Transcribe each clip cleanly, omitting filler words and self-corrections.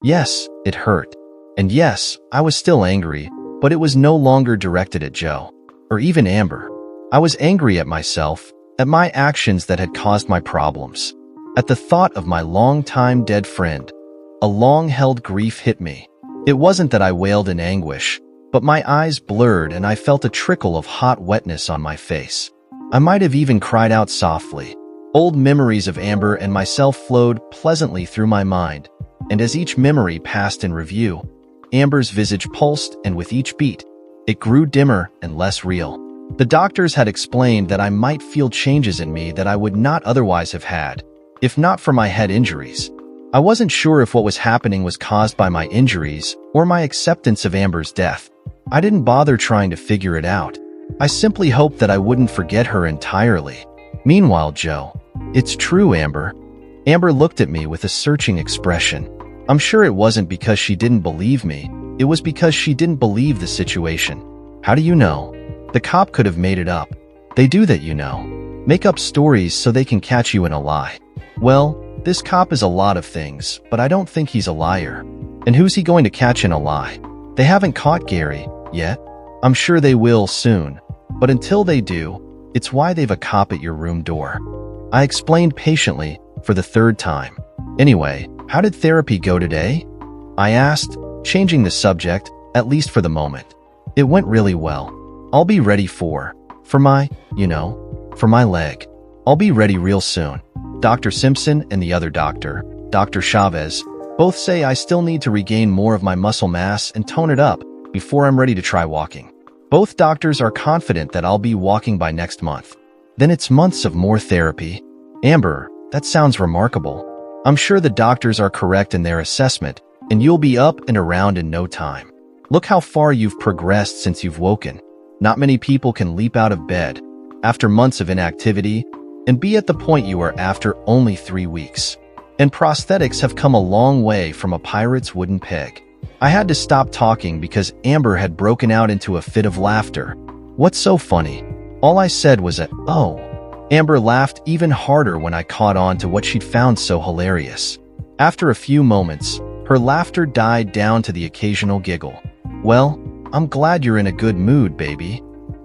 Yes, it hurt. And yes, I was still angry, but it was no longer directed at Joe, or even Amber. I was angry at myself, at my actions that had caused my problems. At the thought of my long-time dead friend, a long-held grief hit me. It wasn't that I wailed in anguish, but my eyes blurred and I felt a trickle of hot wetness on my face. I might have even cried out softly. Old memories of Amber and myself flowed pleasantly through my mind, and as each memory passed in review, Amber's visage pulsed, and with each beat, it grew dimmer and less real. The doctors had explained that I might feel changes in me that I would not otherwise have had, if not for my head injuries. I wasn't sure if what was happening was caused by my injuries or my acceptance of Amber's death. I didn't bother trying to figure it out. I simply hoped that I wouldn't forget her entirely. Meanwhile, Joe, "It's true, Amber." Amber looked at me with a searching expression. I'm sure it wasn't because she didn't believe me. It was because she didn't believe the situation. How do you know? The cop could have made it up. They do that, you know. Make up stories so they can catch you in a lie. Well, this cop is a lot of things, but I don't think he's a liar. And who's he going to catch in a lie? They haven't caught Gary yet. I'm sure they will soon. But until they do, it's why they've a cop at your room door. I explained patiently for the third time. Anyway, how did therapy go today? I asked, changing the subject, at least for the moment. It went really well. I'll be ready for my leg. I'll be ready real soon. Dr. Simpson and the other doctor, Dr. Chavez, both say I still need to regain more of my muscle mass and tone it up before I'm ready to try walking. Both doctors are confident that I'll be walking by next month. Then it's months of more therapy. Amber, that sounds remarkable. I'm sure the doctors are correct in their assessment, and you'll be up and around in no time. Look how far you've progressed since you've woken. Not many people can leap out of bed after months of inactivity and be at the point you are after only 3 weeks. And prosthetics have come a long way from a pirate's wooden peg. I had to stop talking because Amber had broken out into a fit of laughter. What's so funny? All I said was "Oh." Amber laughed even harder when I caught on to what she'd found so hilarious. After a few moments, her laughter died down to the occasional giggle. "Well, I'm glad you're in a good mood, baby."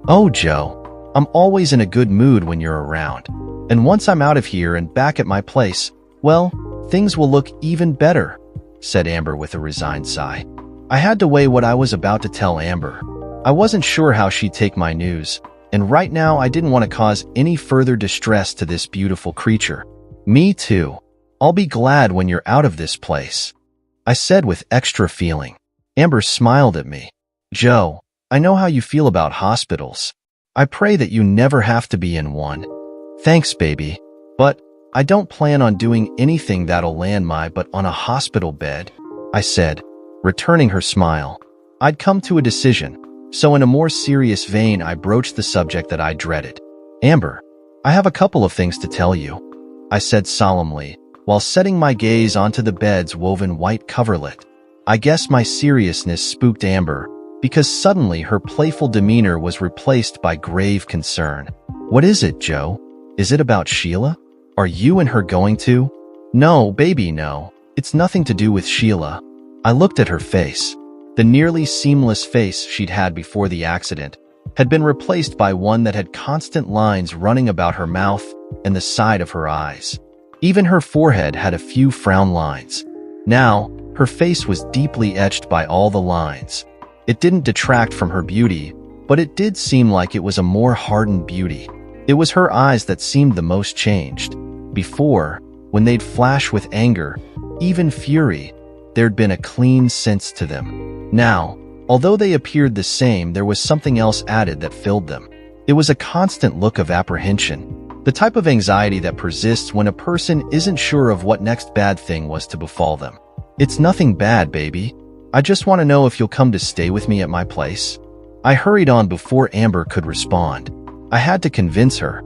"Oh, Joe, I'm always in a good mood when you're around. And once I'm out of here and back at my place, well, things will look even better," said Amber with a resigned sigh. I had to weigh what I was about to tell Amber. I wasn't sure how she'd take my news, and right now I didn't want to cause any further distress to this beautiful creature. "Me too. I'll be glad when you're out of this place," I said with extra feeling. Amber smiled at me. "Joe, I know how you feel about hospitals. I pray that you never have to be in one." "Thanks, baby. But I don't plan on doing anything that'll land my butt on a hospital bed," I said, returning her smile. I'd come to a decision, so in a more serious vein I broached the subject that I dreaded. "Amber, I have a couple of things to tell you," I said solemnly, while setting my gaze onto the bed's woven white coverlet. I guess my seriousness spooked Amber, because suddenly her playful demeanor was replaced by grave concern. "What is it, Joe? Is it about Sheila? Are you and her going to?" "No, baby, no. It's nothing to do with Sheila." I looked at her face. The nearly seamless face she'd had before the accident had been replaced by one that had constant lines running about her mouth and the side of her eyes. Even her forehead had a few frown lines. Now, her face was deeply etched by all the lines. It didn't detract from her beauty, but it did seem like it was a more hardened beauty. It was her eyes that seemed the most changed. Before, when they'd flash with anger, even fury, there'd been a clean sense to them. Now, although they appeared the same, there was something else added that filled them. It was a constant look of apprehension, the type of anxiety that persists when a person isn't sure of what next bad thing was to befall them. "It's nothing bad, baby. I just want to know if you'll come to stay with me at my place." I hurried on before Amber could respond. I had to convince her.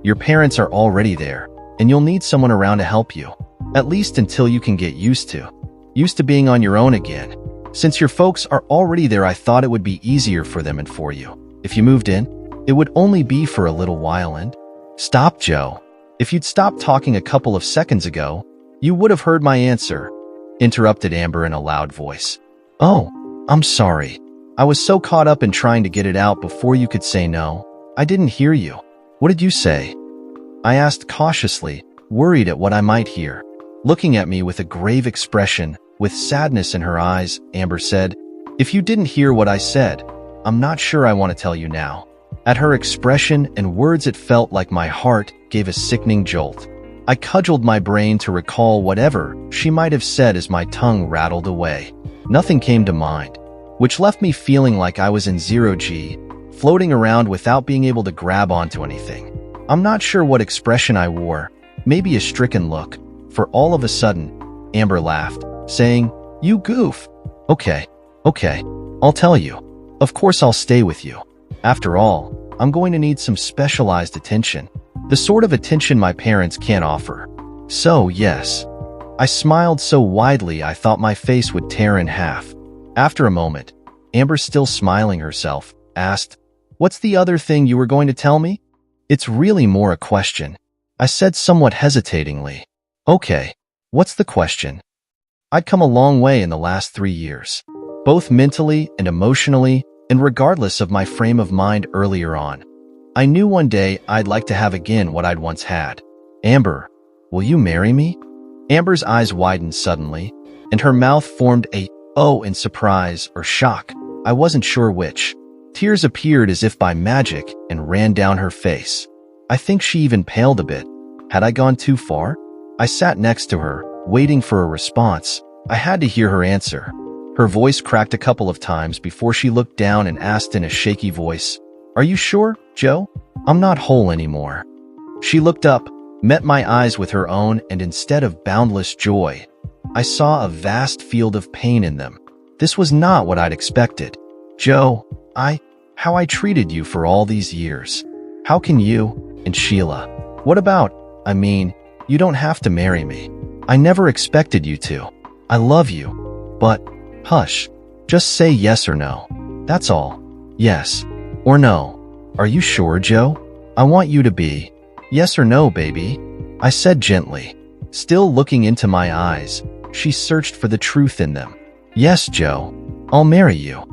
"Your parents are already there, and you'll need someone around to help you, at least until you can get used to being on your own again. Since your folks are already there, I thought it would be easier for them and for you. If you moved in, it would only be for a little while and—" "Stop, Joe. If you'd stopped talking a couple of seconds ago, you would have heard my answer." interrupted Amber in a loud voice. Oh, I'm sorry. I was so caught up in trying to get it out before you could say no. I didn't hear you. What did you say? I asked cautiously, worried at what I might hear. Looking at me with a grave expression, with sadness in her eyes, Amber said, If you didn't hear what I said, I'm not sure I want to tell you now. At her expression and words, it felt like my heart gave a sickening jolt. I cudgeled my brain to recall whatever she might have said as my tongue rattled away. Nothing came to mind, which left me feeling like I was in zero G, floating around without being able to grab onto anything. I'm not sure what expression I wore, maybe a stricken look, for all of a sudden, Amber laughed, saying, You goof. Okay, I'll tell you. Of course I'll stay with you. After all, I'm going to need some specialized attention, the sort of attention my parents can't offer. So, yes. I smiled so widely I thought my face would tear in half. After a moment, Amber, still smiling herself, asked, What's the other thing you were going to tell me? It's really more a question, I said somewhat hesitatingly. Okay, what's the question? I'd come a long way in the last 3 years, both mentally and emotionally, and regardless of my frame of mind earlier on. I knew one day I'd like to have again what I'd once had. Amber, will you marry me? Amber's eyes widened suddenly, and her mouth formed a "oh" in surprise or shock. I wasn't sure which. Tears appeared as if by magic and ran down her face. I think she even paled a bit. Had I gone too far? I sat next to her, waiting for a response. I had to hear her answer. Her voice cracked a couple of times before she looked down and asked in a shaky voice, Are you sure, Joe? I'm not whole anymore. She looked up, met my eyes with her own, and instead of boundless joy, I saw a vast field of pain in them. This was not what I'd expected. Joe, how I treated you for all these years. How can you? And Sheila, what about, you don't have to marry me. I never expected you to. I love you. But, hush, just say yes or no. That's all. Yes or no. Are you sure, Joe? I want you to be. Yes or no, baby? I said gently. Still looking into my eyes, she searched for the truth in them. Yes, Joe. I'll marry you.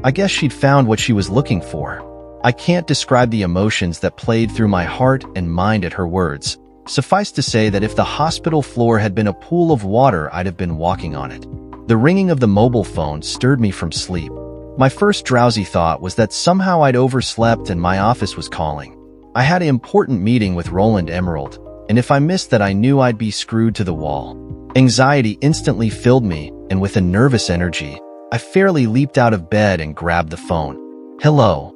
I guess she'd found what she was looking for. I can't describe the emotions that played through my heart and mind at her words. Suffice to say that if the hospital floor had been a pool of water, I'd have been walking on it. The ringing of the mobile phone stirred me from sleep. My first drowsy thought was that somehow I'd overslept and my office was calling. I had an important meeting with Roland Emerald, and if I missed that, I knew I'd be screwed to the wall. Anxiety instantly filled me, and with a nervous energy, I fairly leaped out of bed and grabbed the phone. Hello.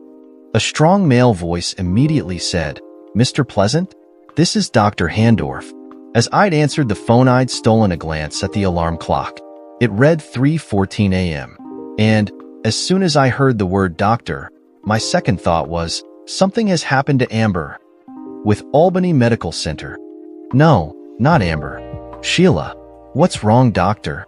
A strong male voice immediately said, Mr. Pleasant? This is Dr. Handorf. As I'd answered the phone, I'd stolen a glance at the alarm clock. It read 3:14 a.m. And, as soon as I heard the word doctor, my second thought was, something has happened to Amber. With Albany Medical Center. No, not Amber. Sheila. What's wrong, doctor?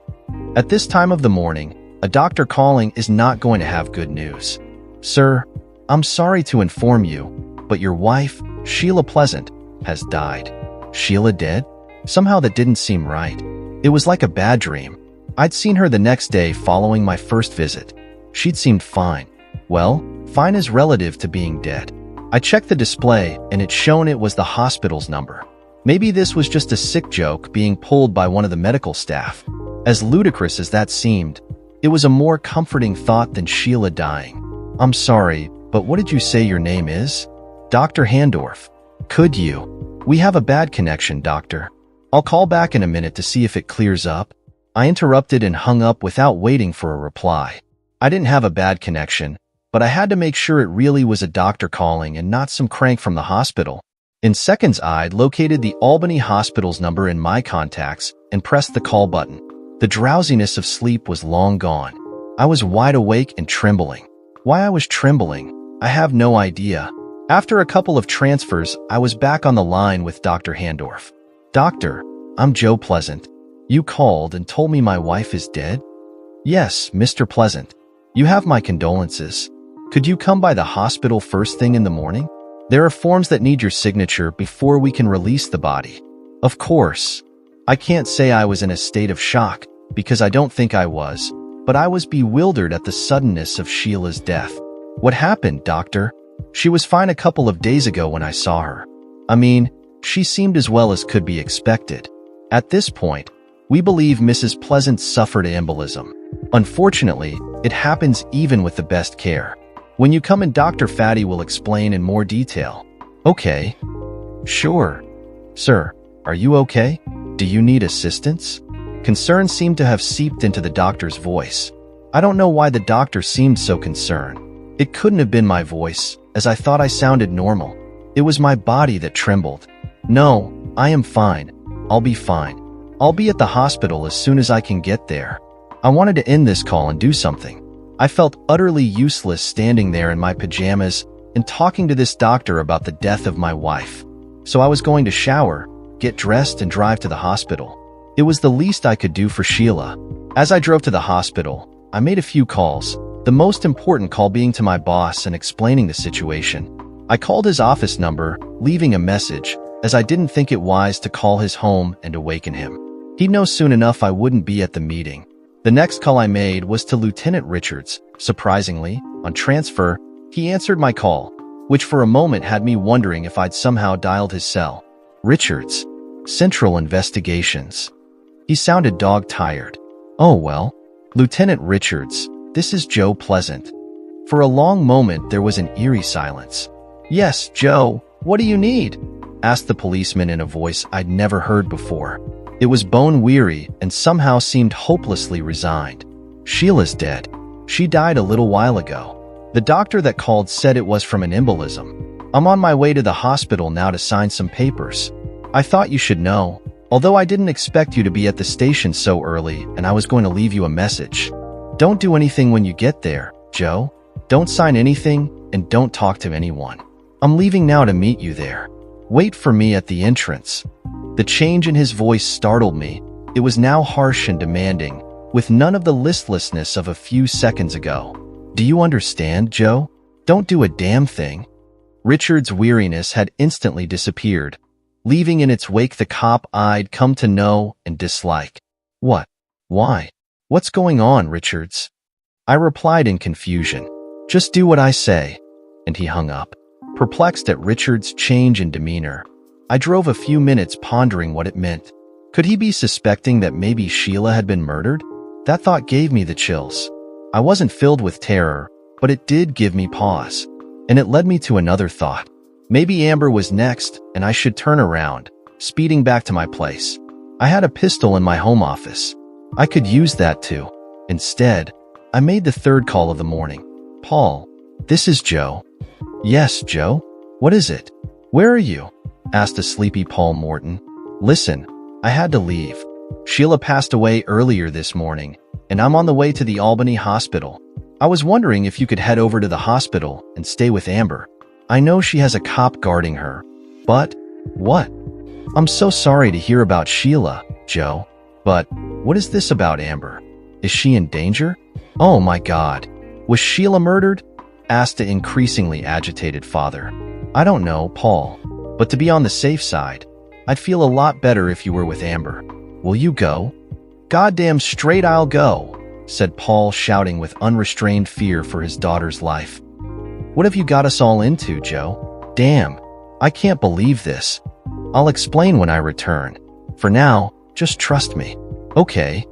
At this time of the morning, a doctor calling is not going to have good news. Sir, I'm sorry to inform you, but your wife, Sheila Pleasant, has died. Sheila dead? Somehow that didn't seem right. It was like a bad dream. I'd seen her the next day following my first visit. She'd seemed fine. Well, fine is relative to being dead. I checked the display, and it shone it was the hospital's number. Maybe this was just a sick joke being pulled by one of the medical staff. As ludicrous as that seemed, it was a more comforting thought than Sheila dying. I'm sorry, but what did you say your name is? Dr. Handorf. Could you? We have a bad connection, doctor. I'll call back in a minute to see if it clears up. I interrupted and hung up without waiting for a reply. I didn't have a bad connection, but I had to make sure it really was a doctor calling and not some crank from the hospital. In seconds, I'd located the Albany Hospital's number in my contacts and pressed the call button. The drowsiness of sleep was long gone. I was wide awake and trembling. Why I was trembling, I have no idea. After a couple of transfers, I was back on the line with Dr. Handorf. Doctor, I'm Joe Pleasant. You called and told me my wife is dead? Yes, Mr. Pleasant. You have my condolences. Could you come by the hospital first thing in the morning? There are forms that need your signature before we can release the body. Of course. I can't say I was in a state of shock. because I don't think I was, but I was bewildered at the suddenness of Sheila's death. What happened, doctor? She was fine a couple of days ago when I saw her. I mean, she seemed as well as could be expected. At this point, we believe Mrs. Pleasant suffered embolism. Unfortunately, it happens even with the best care. When you come in, Dr. Fatty will explain in more detail. Okay. Sure. Sir, are you okay? Do you need assistance? Concern seemed to have seeped into the doctor's voice. I don't know why the doctor seemed so concerned. It couldn't have been my voice, as I thought I sounded normal. It was my body that trembled. No, I am fine. I'll be fine. I'll be at the hospital as soon as I can get there. I wanted to end this call and do something. I felt utterly useless standing there in my pajamas and talking to this doctor about the death of my wife. So I was going to shower, get dressed, and drive to the hospital. It was the least I could do for Sheila. As I drove to the hospital, I made a few calls, the most important call being to my boss and explaining the situation. I called his office number, leaving a message, as I didn't think it wise to call his home and awaken him. He'd know soon enough I wouldn't be at the meeting. The next call I made was to Lieutenant Richards. Surprisingly, on transfer, he answered my call, which for a moment had me wondering if I'd somehow dialed his cell. Richards, Central Investigations. He sounded dog-tired. Oh well. Lieutenant Richards, this is Joe Pleasant. For a long moment there was an eerie silence. Yes, Joe, what do you need? Asked the policeman in a voice I'd never heard before. It was bone-weary and somehow seemed hopelessly resigned. Sheila's dead. She died a little while ago. The doctor that called said it was from an embolism. I'm on my way to the hospital now to sign some papers. I thought you should know, although I didn't expect you to be at the station so early, and I was going to leave you a message. Don't do anything when you get there, Joe. Don't sign anything, and don't talk to anyone. I'm leaving now to meet you there. Wait for me at the entrance. The change in his voice startled me. It was now harsh and demanding, with none of the listlessness of a few seconds ago. Do you understand, Joe? Don't do a damn thing. Richard's weariness had instantly disappeared, leaving in its wake the cop I'd come to know and dislike. What? Why? What's going on, Richards? I replied in confusion. Just do what I say. And he hung up. Perplexed at Richard's change in demeanor, I drove a few minutes pondering what it meant. Could he be suspecting that maybe Sheila had been murdered? That thought gave me the chills. I wasn't filled with terror, but it did give me pause. And it led me to another thought. Maybe Amber was next, and I should turn around, speeding back to my place. I had a pistol in my home office. I could use that too. Instead, I made the third call of the morning. Paul, this is Joe. Yes, Joe? What is it? Where are you? Asked a sleepy Paul Morton. Listen, I had to leave. Sheila passed away earlier this morning, and I'm on the way to the Albany hospital. I was wondering if you could head over to the hospital and stay with Amber. I know she has a cop guarding her, but what? I'm so sorry to hear about Sheila, Joe, but what is this about Amber? Is she in danger? Oh my God. Was Sheila murdered? Asked the increasingly agitated father. I don't know, Paul, but to be on the safe side, I'd feel a lot better if you were with Amber. Will you go? Goddamn straight I'll go, said Paul, shouting with unrestrained fear for his daughter's life. What have you got us all into, Joe? Damn, I can't believe this. I'll explain when I return. For now, just trust me. Okay.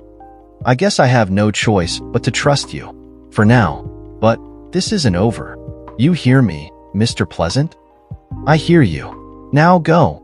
I guess I have no choice but to trust you. For now. But this isn't over. You hear me, Mr. Pleasant? I hear you. Now go.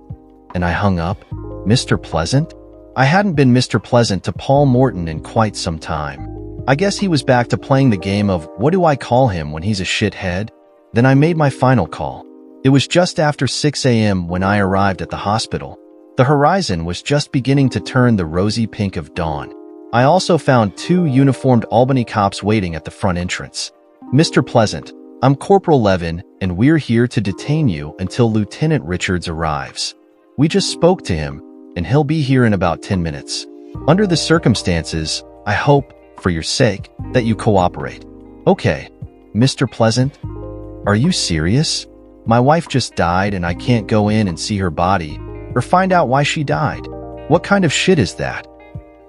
And I hung up. Mr. Pleasant? I hadn't been Mr. Pleasant to Paul Morton in quite some time. I guess he was back to playing the game of what do I call him when he's a shithead? Then I made my final call. It was just after 6 a.m. when I arrived at the hospital. The horizon was just beginning to turn the rosy pink of dawn. I also found 2 uniformed Albany cops waiting at the front entrance. Mr. Pleasant, I'm Corporal Levin, and we're here to detain you until Lieutenant Richards arrives. We just spoke to him, and he'll be here in about 10 minutes. Under the circumstances, I hope, for your sake, that you cooperate. Okay, Mr. Pleasant? Are you serious? My wife just died and I can't go in and see her body, or find out why she died. What kind of shit is that?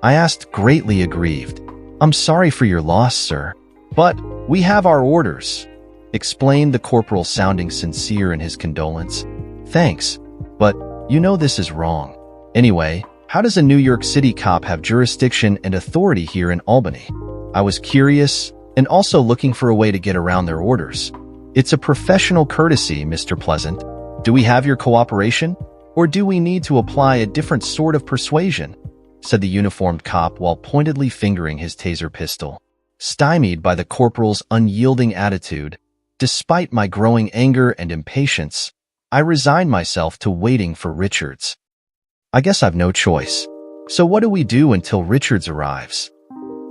I asked, greatly aggrieved. I'm sorry for your loss, sir. But we have our orders, explained the corporal, sounding sincere in his condolence. Thanks, but you know this is wrong. Anyway, how does a New York City cop have jurisdiction and authority here in Albany? I was curious and also looking for a way to get around their orders. It's a professional courtesy, Mr. Pleasant. Do we have your cooperation, or do we need to apply a different sort of persuasion? Said the uniformed cop while pointedly fingering his taser pistol. Stymied by the corporal's unyielding attitude, despite my growing anger and impatience, I resigned myself to waiting for Richards. I guess I've no choice. So what do we do until Richards arrives?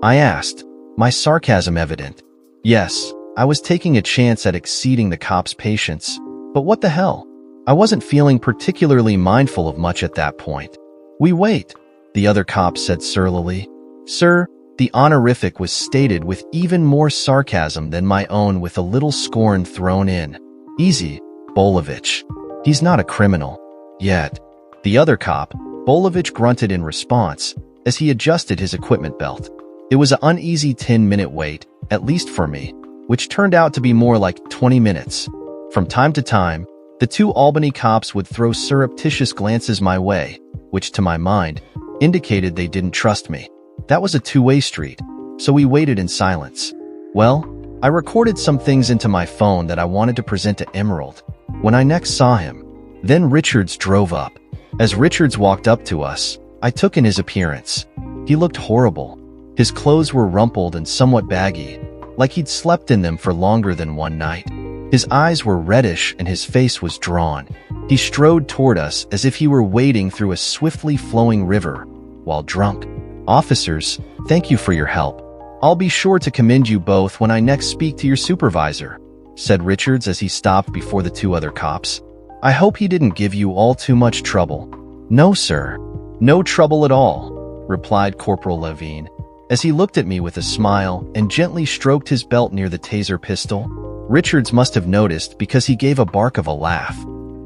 I asked, my sarcasm evident. Yes, I was taking a chance at exceeding the cop's patience, but what the hell? I wasn't feeling particularly mindful of much at that point. We wait, the other cop said surlily. Sir, the honorific was stated with even more sarcasm than my own, with a little scorn thrown in. Easy, Bolovich. He's not a criminal. Yet. The other cop, Bolovich, grunted in response as he adjusted his equipment belt. It was an uneasy 10-minute wait, at least for me, which turned out to be more like 20 minutes. From time to time, the two Albany cops would throw surreptitious glances my way, which to my mind indicated they didn't trust me. That was a two-way street, so we waited in silence. Well, I recorded some things into my phone that I wanted to present to Emerald when I next saw him. Then Richards drove up. As Richards walked up to us, I took in his appearance. He looked horrible. His clothes were rumpled and somewhat baggy, like he'd slept in them for longer than one night. His eyes were reddish and his face was drawn. He strode toward us as if he were wading through a swiftly flowing river, while drunk. Officers, thank you for your help. I'll be sure to commend you both when I next speak to your supervisor, said Richards as he stopped before the two other cops. I hope he didn't give you all too much trouble. No, sir. No trouble at all, replied Corporal Levine, as he looked at me with a smile and gently stroked his belt near the taser pistol. Richards must have noticed because he gave a bark of a laugh.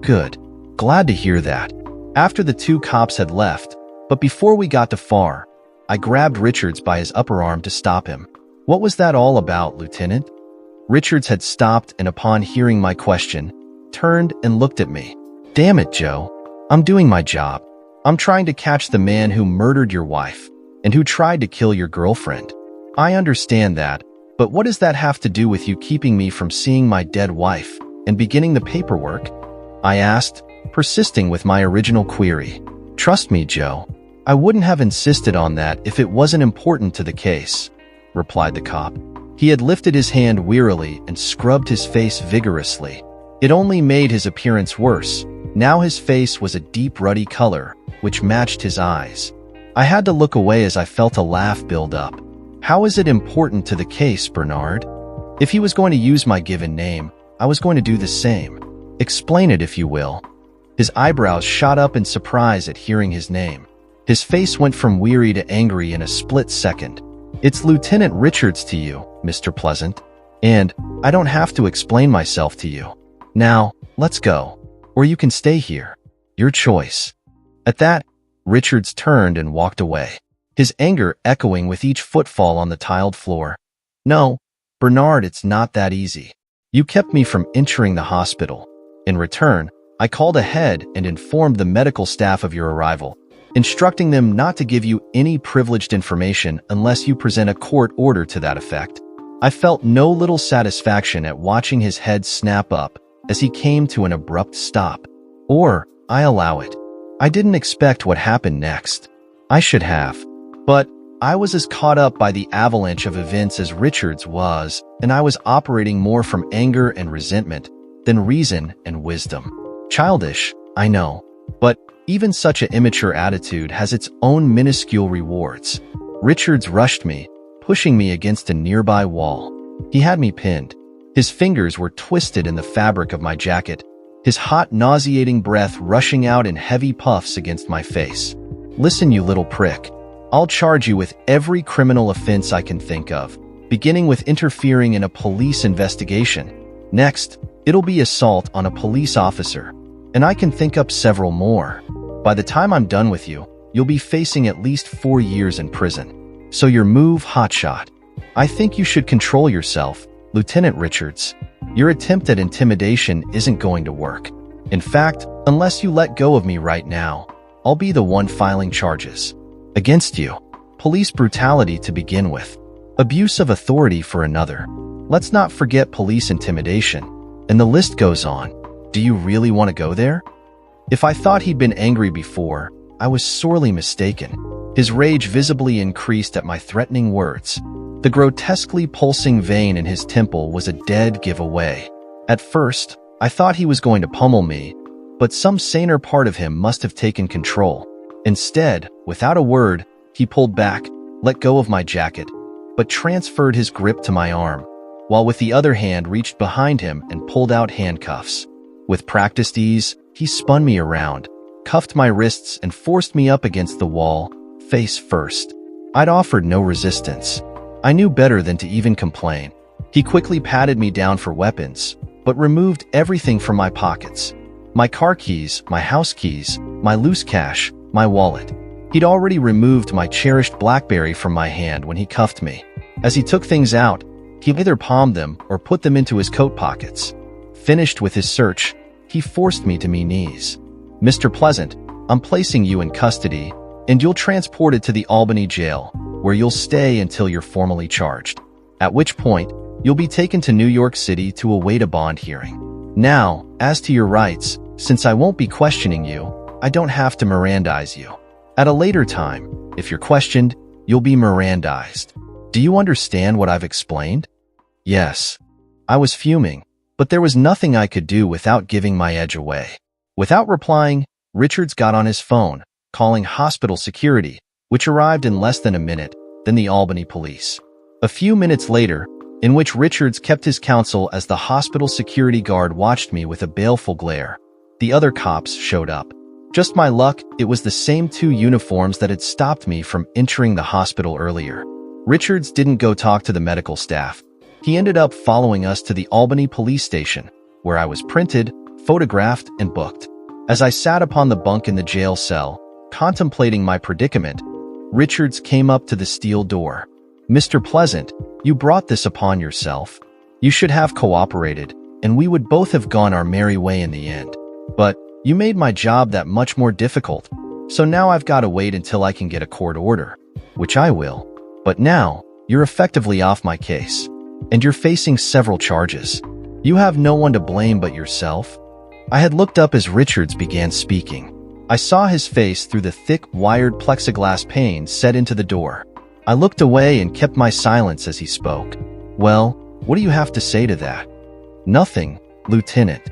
Good. Glad to hear that. After the two cops had left, but before we got too far, I grabbed Richards by his upper arm to stop him. What was that all about, Lieutenant? Richards had stopped and upon hearing my question, turned and looked at me. Damn it, Joe. I'm doing my job. I'm trying to catch the man who murdered your wife and who tried to kill your girlfriend. I understand that, but what does that have to do with you keeping me from seeing my dead wife and beginning the paperwork? I asked, persisting with my original query. Trust me, Joe. I wouldn't have insisted on that if it wasn't important to the case, replied the cop. He had lifted his hand wearily and scrubbed his face vigorously. It only made his appearance worse. Now his face was a deep ruddy color, which matched his eyes. I had to look away as I felt a laugh build up. How is it important to the case, Bernard? If he was going to use my given name, I was going to do the same. Explain it, if you will. His eyebrows shot up in surprise at hearing his name. His face went from weary to angry in a split second. It's Lieutenant Richards to you, Mr. Pleasant. And I don't have to explain myself to you. Now, let's go. Or you can stay here. Your choice. At that, Richards turned and walked away, his anger echoing with each footfall on the tiled floor. No, Bernard, it's not that easy. You kept me from entering the hospital. In return, I called ahead and informed the medical staff of your arrival, instructing them not to give you any privileged information unless you present a court order to that effect. I felt no little satisfaction at watching his head snap up as he came to an abrupt stop. Or, I allow it. I didn't expect what happened next. I should have. But I was as caught up by the avalanche of events as Richards was, and I was operating more from anger and resentment than reason and wisdom. Childish, I know, but even such an immature attitude has its own minuscule rewards. Richards rushed me, pushing me against a nearby wall. He had me pinned. His fingers were twisted in the fabric of my jacket, his hot, nauseating breath rushing out in heavy puffs against my face. Listen, you little prick. I'll charge you with every criminal offense I can think of, beginning with interfering in a police investigation. Next, it'll be assault on a police officer, and I can think up several more. By the time I'm done with you, you'll be facing at least 4 years in prison. So your move, hotshot. I think you should control yourself, Lieutenant Richards. Your attempt at intimidation isn't going to work. In fact, unless you let go of me right now, I'll be the one filing charges against you. Police brutality to begin with. Abuse of authority for another. Let's not forget police intimidation. And the list goes on. Do you really want to go there? If I thought he'd been angry before, I was sorely mistaken. His rage visibly increased at my threatening words. The grotesquely pulsing vein in his temple was a dead giveaway. At first, I thought he was going to pummel me, but some saner part of him must have taken control. Instead, without a word, he pulled back, let go of my jacket, but transferred his grip to my arm, while with the other hand reached behind him and pulled out handcuffs. With practiced ease, he spun me around, cuffed my wrists and forced me up against the wall, face first. I'd offered no resistance. I knew better than to even complain. He quickly patted me down for weapons, but removed everything from my pockets. My car keys, my house keys, my loose cash, my wallet. He'd already removed my cherished BlackBerry from my hand when he cuffed me. As he took things out, he either palmed them or put them into his coat pockets. Finished with his search, he forced me to my knees. Mr. Pleasant, I'm placing you in custody, and you'll transported to the Albany jail, where you'll stay until you're formally charged. At which point, you'll be taken to New York City to await a bond hearing. Now, as to your rights, since I won't be questioning you, I don't have to Mirandize you. At a later time, if you're questioned, you'll be Mirandized. Do you understand what I've explained? Yes. I was fuming, but there was nothing I could do without giving my edge away. Without replying, Richards got on his phone, calling hospital security, which arrived in less than a minute, then the Albany police. A few minutes later, in which Richards kept his counsel as the hospital security guard watched me with a baleful glare, the other cops showed up. Just my luck, it was the same 2 uniforms that had stopped me from entering the hospital earlier. Richards didn't go talk to the medical staff. He ended up following us to the Albany police station, where I was printed, photographed, and booked. As I sat upon the bunk in the jail cell, contemplating my predicament, Richards came up to the steel door. Mr. Pleasant, you brought this upon yourself. You should have cooperated, and we would both have gone our merry way in the end. But you made my job that much more difficult, so now I've got to wait until I can get a court order, which I will. But now, you're effectively off my case, and you're facing several charges. You have no one to blame but yourself. I had looked up as Richards began speaking. I saw his face through the thick, wired plexiglass pane set into the door. I looked away and kept my silence as he spoke. Well, what do you have to say to that? Nothing, Lieutenant.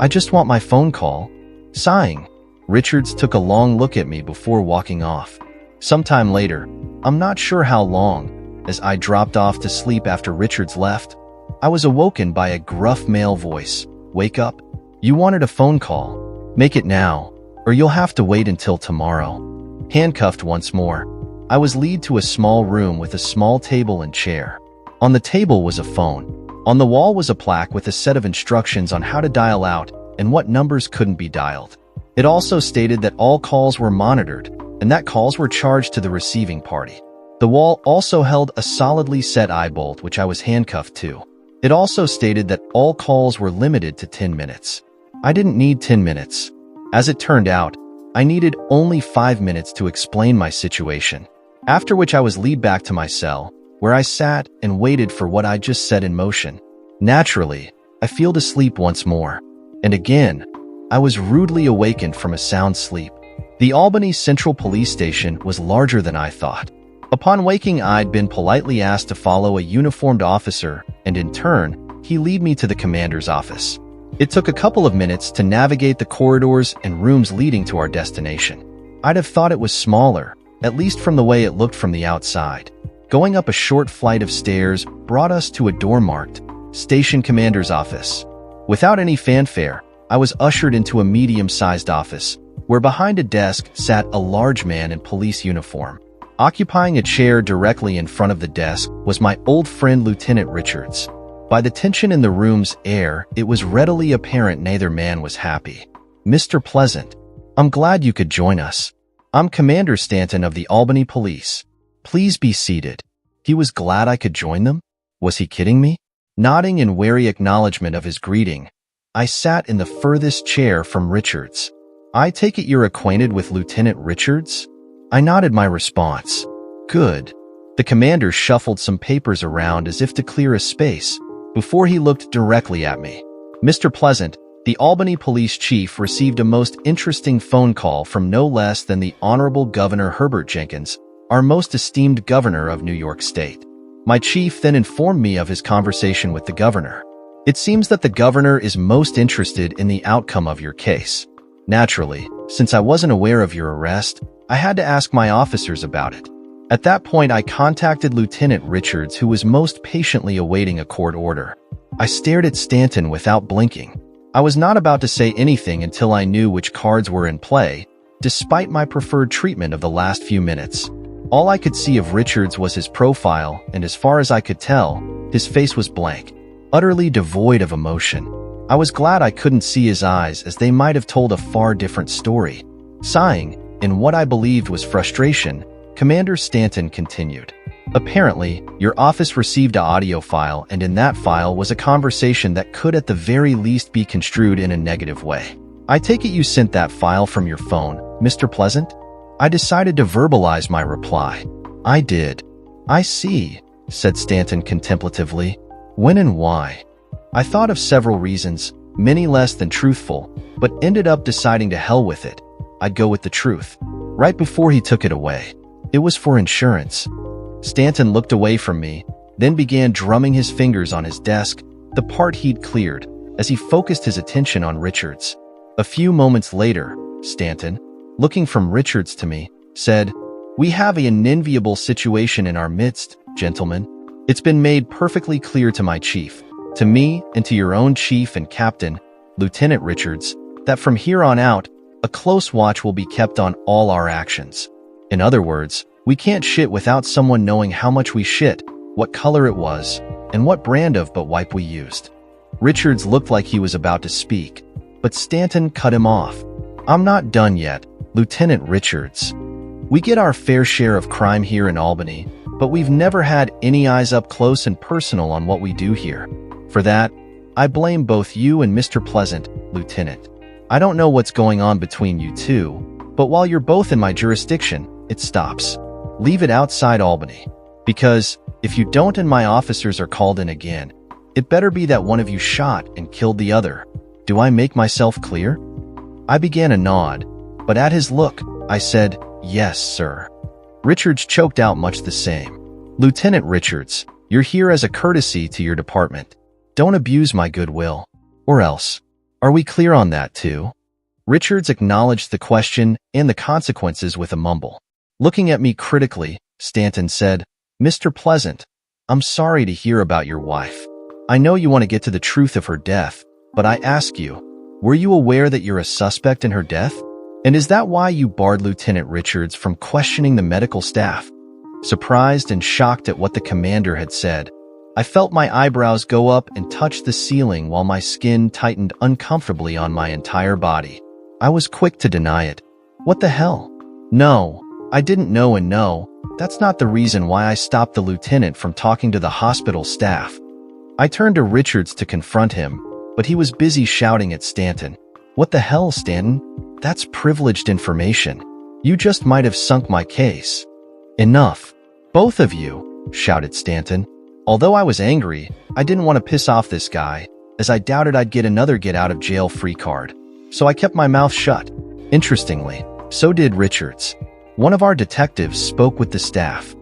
I just want my phone call. Sighing, Richards took a long look at me before walking off. Sometime later, I'm not sure how long, as I dropped off to sleep after Richards left, I was awoken by a gruff male voice. Wake up. You wanted a phone call. Make it now, or you'll have to wait until tomorrow. Handcuffed once more, I was led to a small room with a small table and chair. On the table was a phone. On the wall was a plaque with a set of instructions on how to dial out and what numbers couldn't be dialed. It also stated that all calls were monitored and that calls were charged to the receiving party. The wall also held a solidly set eye bolt which I was handcuffed to. It also stated that all calls were limited to 10 minutes. I didn't need 10 minutes. As it turned out, I needed only 5 minutes to explain my situation, after which I was led back to my cell, where I sat and waited for what I just set in motion. Naturally, I fell asleep once more, and again, I was rudely awakened from a sound sleep. The Albany Central Police Station was larger than I thought. Upon waking, I'd been politely asked to follow a uniformed officer, and in turn, he led me to the commander's office. It took a couple of minutes to navigate the corridors and rooms leading to our destination. I'd have thought it was smaller, at least from the way it looked from the outside. Going up a short flight of stairs brought us to a door marked Station Commander's Office. Without any fanfare, I was ushered into a medium-sized office, where behind a desk sat a large man in police uniform. Occupying a chair directly in front of the desk was my old friend Lieutenant Richards. By the tension in the room's air, it was readily apparent neither man was happy. Mr. Pleasant, I'm glad you could join us. I'm Commander Stanton of the Albany Police. Please be seated. He was glad I could join them? Was he kidding me? Nodding in wary acknowledgement of his greeting, I sat in the furthest chair from Richards. I take it you're acquainted with Lieutenant Richards? I nodded my response. Good. The commander shuffled some papers around as if to clear a space before he looked directly at me. Mr. Pleasant, the Albany Police Chief received a most interesting phone call from no less than the Honorable Governor Herbert Jenkins, our most esteemed governor of New York State. My chief then informed me of his conversation with the governor. It seems that the governor is most interested in the outcome of your case. Naturally, since I wasn't aware of your arrest, I had to ask my officers about it. At that point, I contacted Lieutenant Richards, who was most patiently awaiting a court order. I stared at Stanton without blinking. I was not about to say anything until I knew which cards were in play, despite my preferred treatment of the last few minutes. All I could see of Richards was his profile, and as far as I could tell, his face was blank, utterly devoid of emotion. I was glad I couldn't see his eyes, as they might have told a far different story. Sighing, in what I believed was frustration, Commander Stanton continued. Apparently, your office received an audio file, and in that file was a conversation that could at the very least be construed in a negative way. I take it you sent that file from your phone, Mr. Pleasant? I decided to verbalize my reply. I did. I see, said Stanton contemplatively. When and why? I thought of several reasons, many less than truthful, but ended up deciding to hell with it. I'd go with the truth. Right before he took it away. It was for insurance. Stanton looked away from me, then began drumming his fingers on his desk, the part he'd cleared, as he focused his attention on Richards. A few moments later, Stanton, looking from Richards to me, said, "We have an enviable situation in our midst, gentlemen. It's been made perfectly clear to my chief, to me, and to your own chief and captain, Lieutenant Richards, that from here on out, a close watch will be kept on all our actions. In other words, we can't shit without someone knowing how much we shit, what color it was, and what brand of butt wipe we used." Richards looked like he was about to speak, but Stanton cut him off. "I'm not done yet, Lieutenant Richards. We get our fair share of crime here in Albany, but we've never had any eyes up close and personal on what we do here. For that, I blame both you and Mr. Pleasant, Lieutenant. I don't know what's going on between you two, but while you're both in my jurisdiction, it stops. Leave it outside Albany. Because, if you don't and my officers are called in again, it better be that one of you shot and killed the other. Do I make myself clear?" I began a nod, but at his look, I said, "Yes, sir." Richards choked out much the same. "Lieutenant Richards, you're here as a courtesy to your department. Don't abuse my goodwill. Or else. Are we clear on that too?" Richards acknowledged the question and the consequences with a mumble. Looking at me critically, Stanton said, "Mr. Pleasant, I'm sorry to hear about your wife. I know you want to get to the truth of her death, but I ask you, were you aware that you're a suspect in her death? And is that why you barred Lieutenant Richards from questioning the medical staff?" Surprised and shocked at what the commander had said, I felt my eyebrows go up and touch the ceiling while my skin tightened uncomfortably on my entire body. I was quick to deny it. What the hell? No, I didn't know, and no, that's not the reason why I stopped the lieutenant from talking to the hospital staff. I turned to Richards to confront him, but he was busy shouting at Stanton. "What the hell, Stanton? That's privileged information. You just might have sunk my case." "Enough. Both of you," shouted Stanton. Although I was angry, I didn't want to piss off this guy, as I doubted I'd get another get-out-of-jail-free card. So I kept my mouth shut. Interestingly, so did Richards. One of our detectives spoke with the staff.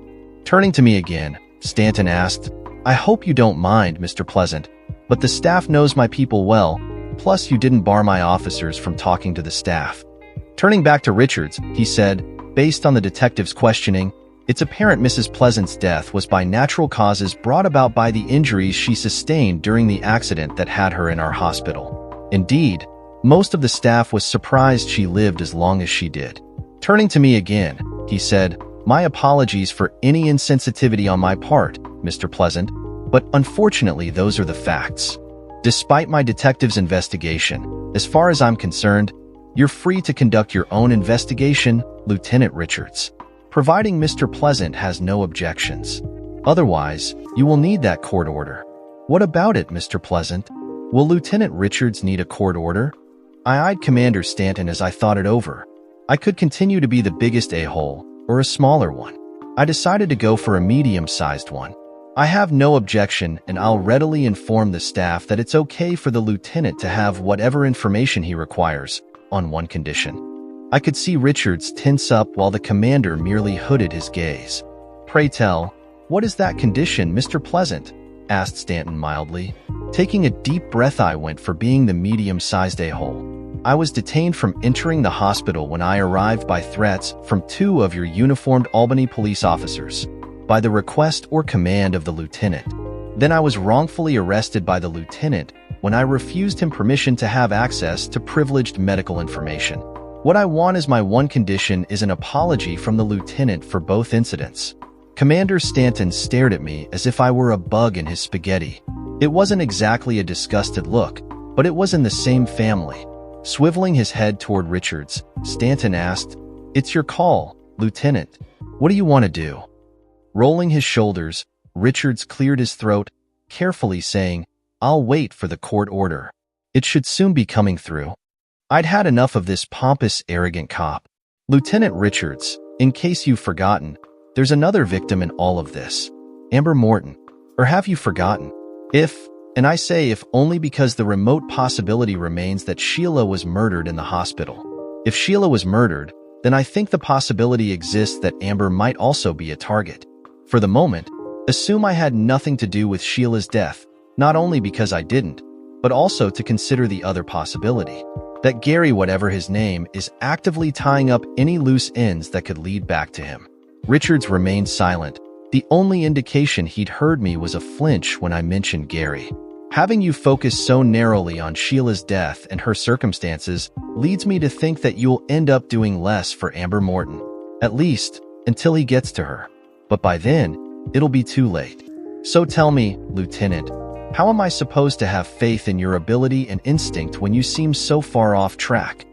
Turning to me again, Stanton asked, "I hope you don't mind, Mr. Pleasant, but the staff knows my people well, plus you didn't bar my officers from talking to the staff." Turning back to Richards, he said, based on the detective's questioning, "It's apparent Mrs. Pleasant's death was by natural causes brought about by the injuries she sustained during the accident that had her in our hospital. Indeed, most of the staff was surprised she lived as long as she did." Turning to me again, he said, "My apologies for any insensitivity on my part, Mr. Pleasant, but unfortunately those are the facts. Despite my detective's investigation, as far as I'm concerned, You're free to conduct your own investigation, Lieutenant Richards, providing Mr. Pleasant has no objections. Otherwise, you will need that court order. What about it, Mr. Pleasant? Will Lieutenant Richards need a court order? I eyed Commander Stanton as I thought it over. I could continue to be the biggest a-hole, or a smaller one. I decided to go for a medium-sized one. I have no objection, and I'll readily inform the staff that it's okay for the lieutenant to have whatever information he requires, on one condition. I could see Richards tense up while the commander merely hooded his gaze. Pray tell, what is that condition, Mr. Pleasant? Asked Stanton mildly. Taking a deep breath, I went for being the medium-sized a-hole. I was detained from entering the hospital when I arrived by threats from 2 of your uniformed Albany police officers, by the request or command of the lieutenant. Then I was wrongfully arrested by the lieutenant when I refused him permission to have access to privileged medical information. What I want as my one condition is an apology from the lieutenant for both incidents. Commander Stanton stared at me as if I were a bug in his spaghetti. It wasn't exactly a disgusted look, but it was in the same family. Swiveling his head toward Richards, Stanton asked, "It's your call, Lieutenant. What do you want to do?" Rolling his shoulders, Richards cleared his throat, carefully saying, "I'll wait for the court order. It should soon be coming through." I'd had enough of this pompous, arrogant cop. Lieutenant Richards, in case you've forgotten, there's another victim in all of this. Amber Morton. Or have you forgotten? And I say if only because the remote possibility remains that Sheila was murdered in the hospital. If Sheila was murdered, then I think the possibility exists that Amber might also be a target. For the moment, assume I had nothing to do with Sheila's death, not only because I didn't, but also to consider the other possibility, that Gary, whatever his name, is actively tying up any loose ends that could lead back to him. Richards remained silent. The only indication he'd heard me was a flinch when I mentioned Gary. Having you focus so narrowly on Sheila's death and her circumstances leads me to think that you'll end up doing less for Amber Morton, at least until he gets to her. But by then, it'll be too late. So tell me, Lieutenant, how am I supposed to have faith in your ability and instinct when you seem so far off track?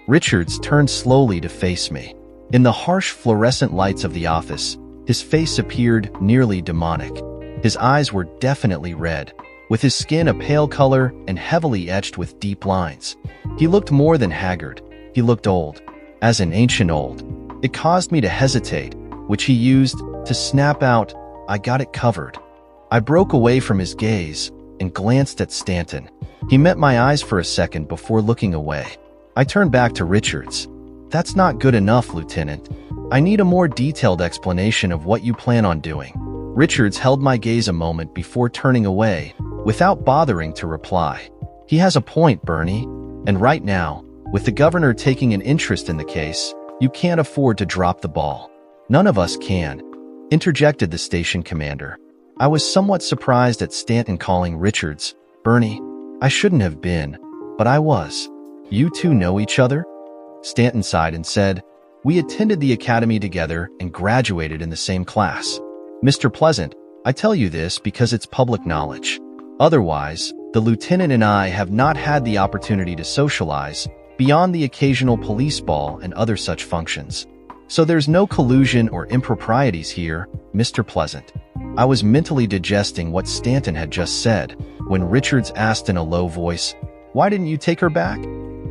Richards turned slowly to face me. In the harsh fluorescent lights of the office, his face appeared nearly demonic. His eyes were definitely red, with his skin a pale color and heavily etched with deep lines. He looked more than haggard. He looked old, as in ancient old. It caused me to hesitate, which he used to snap out, "I got it covered." I broke away from his gaze and glanced at Stanton. He met my eyes for a second before looking away. I turned back to Richards. "That's not good enough, Lieutenant. I need a more detailed explanation of what you plan on doing." Richards held my gaze a moment before turning away, without bothering to reply. "He has a point, Bernie. And right now, with the governor taking an interest in the case, you can't afford to drop the ball." "None of us can," interjected the station commander. I was somewhat surprised at Stanton calling Richards Bernie. I shouldn't have been, but I was. "You two know each other?" Stanton sighed and said, "We attended the academy together and graduated in the same class." "Mr. Pleasant, I tell you this because it's public knowledge. Otherwise, the lieutenant and I have not had the opportunity to socialize beyond the occasional police ball and other such functions. So there's no collusion or improprieties here, Mr. Pleasant." I was mentally digesting what Stanton had just said when Richards asked in a low voice, "Why didn't you take her back?"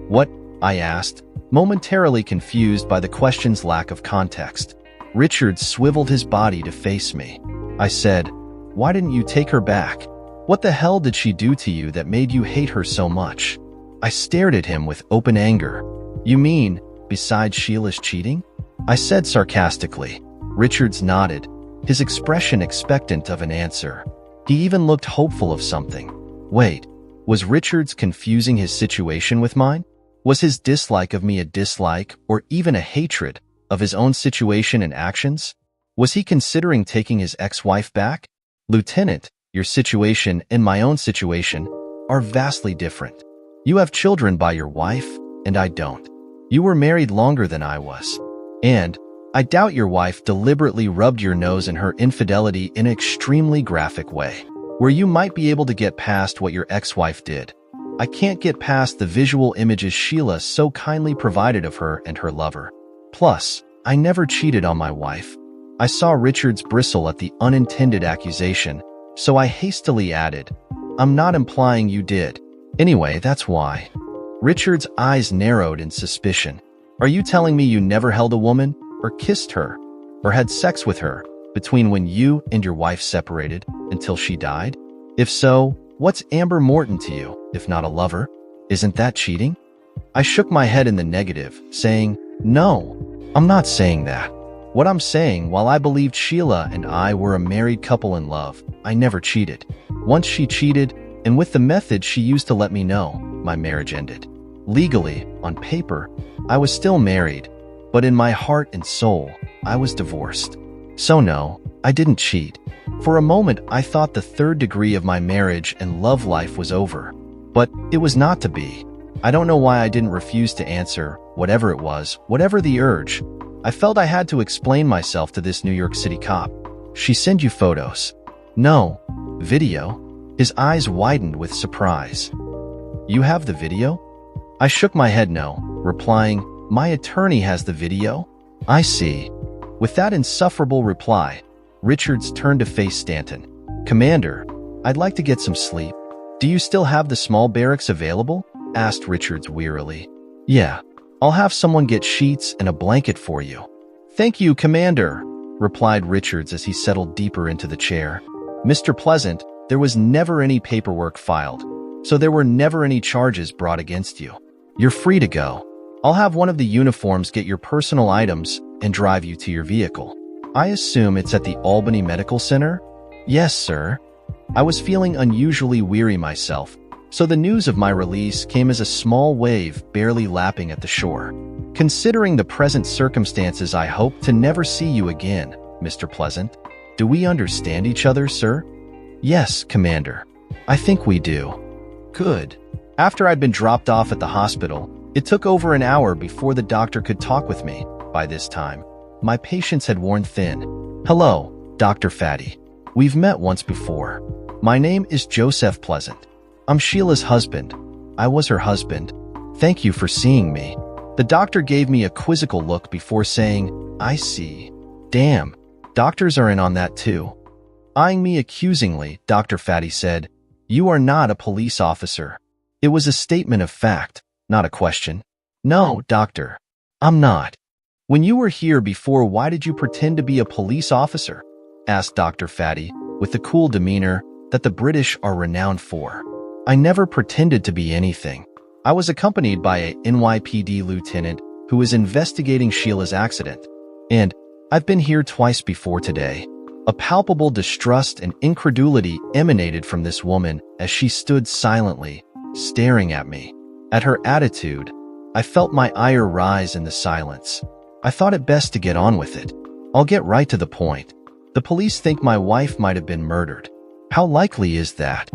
"What?" I asked, momentarily confused by the question's lack of context. Richards swiveled his body to face me. I said, "Why didn't you take her back? What the hell did she do to you that made you hate her so much?" I stared at him with open anger. "You mean, besides Sheila's cheating?" I said sarcastically. Richards nodded, his expression expectant of an answer. He even looked hopeful of something. Wait, was Richards confusing his situation with mine? Was his dislike of me a dislike or even a hatred of his own situation and actions? Was he considering taking his ex-wife back? "Lieutenant, your situation and my own situation are vastly different. You have children by your wife, and I don't. You were married longer than I was. And I doubt your wife deliberately rubbed your nose in her infidelity in an extremely graphic way, where you might be able to get past what your ex-wife did. I can't get past the visual images Sheila so kindly provided of her and her lover. Plus, I never cheated on my wife. I saw Richards bristle at the unintended accusation, so I hastily added, I'm not implying you did. Anyway, that's why. Richards' eyes narrowed in suspicion. Are you telling me you never held a woman, or kissed her, or had sex with her, between when you and your wife separated, until she died? If so, what's Amber Morton to you, if not a lover? Isn't that cheating? I shook my head in the negative, saying, no, I'm not saying that. What I'm saying, while I believed Sheila and I were a married couple in love, I never cheated. Once she cheated, and with the method she used to let me know, my marriage ended. Legally, on paper, I was still married, but in my heart and soul, I was divorced. So no, I didn't cheat. For a moment, I thought the third degree of my marriage and love life was over. But it was not to be. I don't know why I didn't refuse to answer, whatever it was, whatever the urge. I felt I had to explain myself to this New York City cop. She sent you photos? No. Video? His eyes widened with surprise. You have the video? I shook my head no, replying, my attorney has the video? I see. With that insufferable reply, Richards turned to face Stanton. Commander, I'd like to get some sleep. Do you still have the small barracks available? Asked Richards wearily. Yeah, I'll have someone get sheets and a blanket for you. Thank you, Commander, replied Richards as he settled deeper into the chair. Mr. Pleasant, there was never any paperwork filed, so there were never any charges brought against you. You're free to go. I'll have one of the uniforms get your personal items and drive you to your vehicle. I assume it's at the Albany Medical Center? Yes, sir. I was feeling unusually weary myself, so the news of my release came as a small wave barely lapping at the shore. Considering the present circumstances, I hope to never see you again, Mr. Pleasant. Do we understand each other, sir? Yes, Commander. I think we do. Good. After I'd been dropped off at the hospital, it took over an hour before the doctor could talk with me. By this time, my patience had worn thin. Hello, Dr. Fatty. We've met once before. My name is Joseph Pleasant. I'm Sheila's husband. I was her husband. Thank you for seeing me. The doctor gave me a quizzical look before saying, I see. Damn, doctors are in on that too. Eyeing me accusingly, Dr. Fatty said, You are not a police officer. It was a statement of fact, not a question. No, doctor, I'm not. When you were here before, why did you pretend to be a police officer? Asked Dr. Fatty, with the cool demeanor that the British are renowned for. I never pretended to be anything. I was accompanied by a NYPD lieutenant who was investigating Sheila's accident. And I've been here twice before today. A palpable distrust and incredulity emanated from this woman as she stood silently, staring at me. At her attitude, I felt my ire rise in the silence. I thought it best to get on with it. I'll get right to the point. The police think my wife might have been murdered. How likely is that?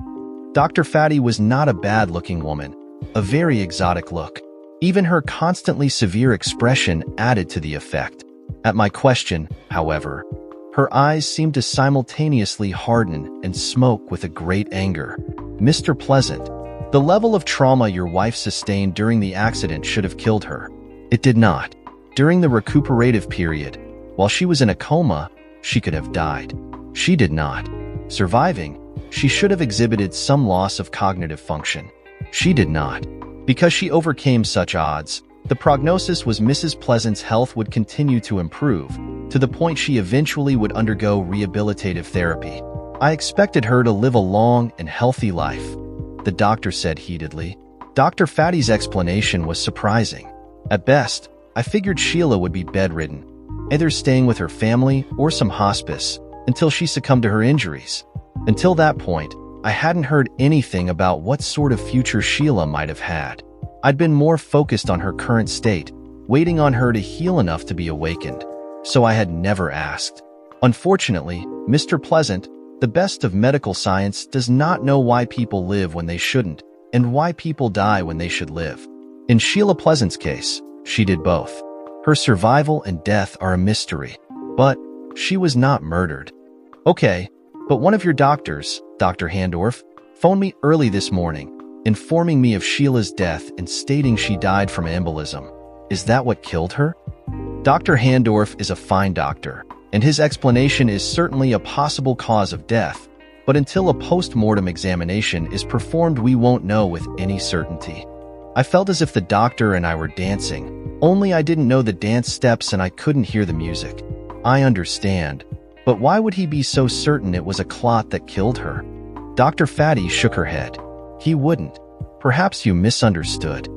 Dr. Fatty was not a bad-looking woman, a very exotic look. Even her constantly severe expression added to the effect. At my question, however, her eyes seemed to simultaneously harden and smoke with a great anger. Mr. Pleasant, the level of trauma your wife sustained during the accident should have killed her. It did not. During the recuperative period, while she was in a coma, she could have died. She did not. Surviving, she should have exhibited some loss of cognitive function. She did not. Because she overcame such odds, the prognosis was Mrs. Pleasant's health would continue to improve, to the point she eventually would undergo rehabilitative therapy. I expected her to live a long and healthy life, the doctor said heatedly. Dr. Fatty's explanation was surprising. At best, I figured Sheila would be bedridden, either staying with her family or some hospice, until she succumbed to her injuries. Until that point, I hadn't heard anything about what sort of future Sheila might have had. I'd been more focused on her current state, waiting on her to heal enough to be awakened, so I had never asked. Unfortunately, Mr. Pleasant, the best of medical science, does not know why people live when they shouldn't, and why people die when they should live. In Sheila Pleasant's case, she did both. Her survival and death are a mystery, but she was not murdered. Okay, but one of your doctors, Dr. Handorf, phoned me early this morning, informing me of Sheila's death and stating she died from embolism. Is that what killed her? Dr. Handorf is a fine doctor, and his explanation is certainly a possible cause of death, but until a post-mortem examination is performed, we won't know with any certainty. I felt as if the doctor and I were dancing, only I didn't know the dance steps and I couldn't hear the music. I understand, but why would he be so certain it was a clot that killed her? Dr. Fatty shook her head. He wouldn't. Perhaps you misunderstood.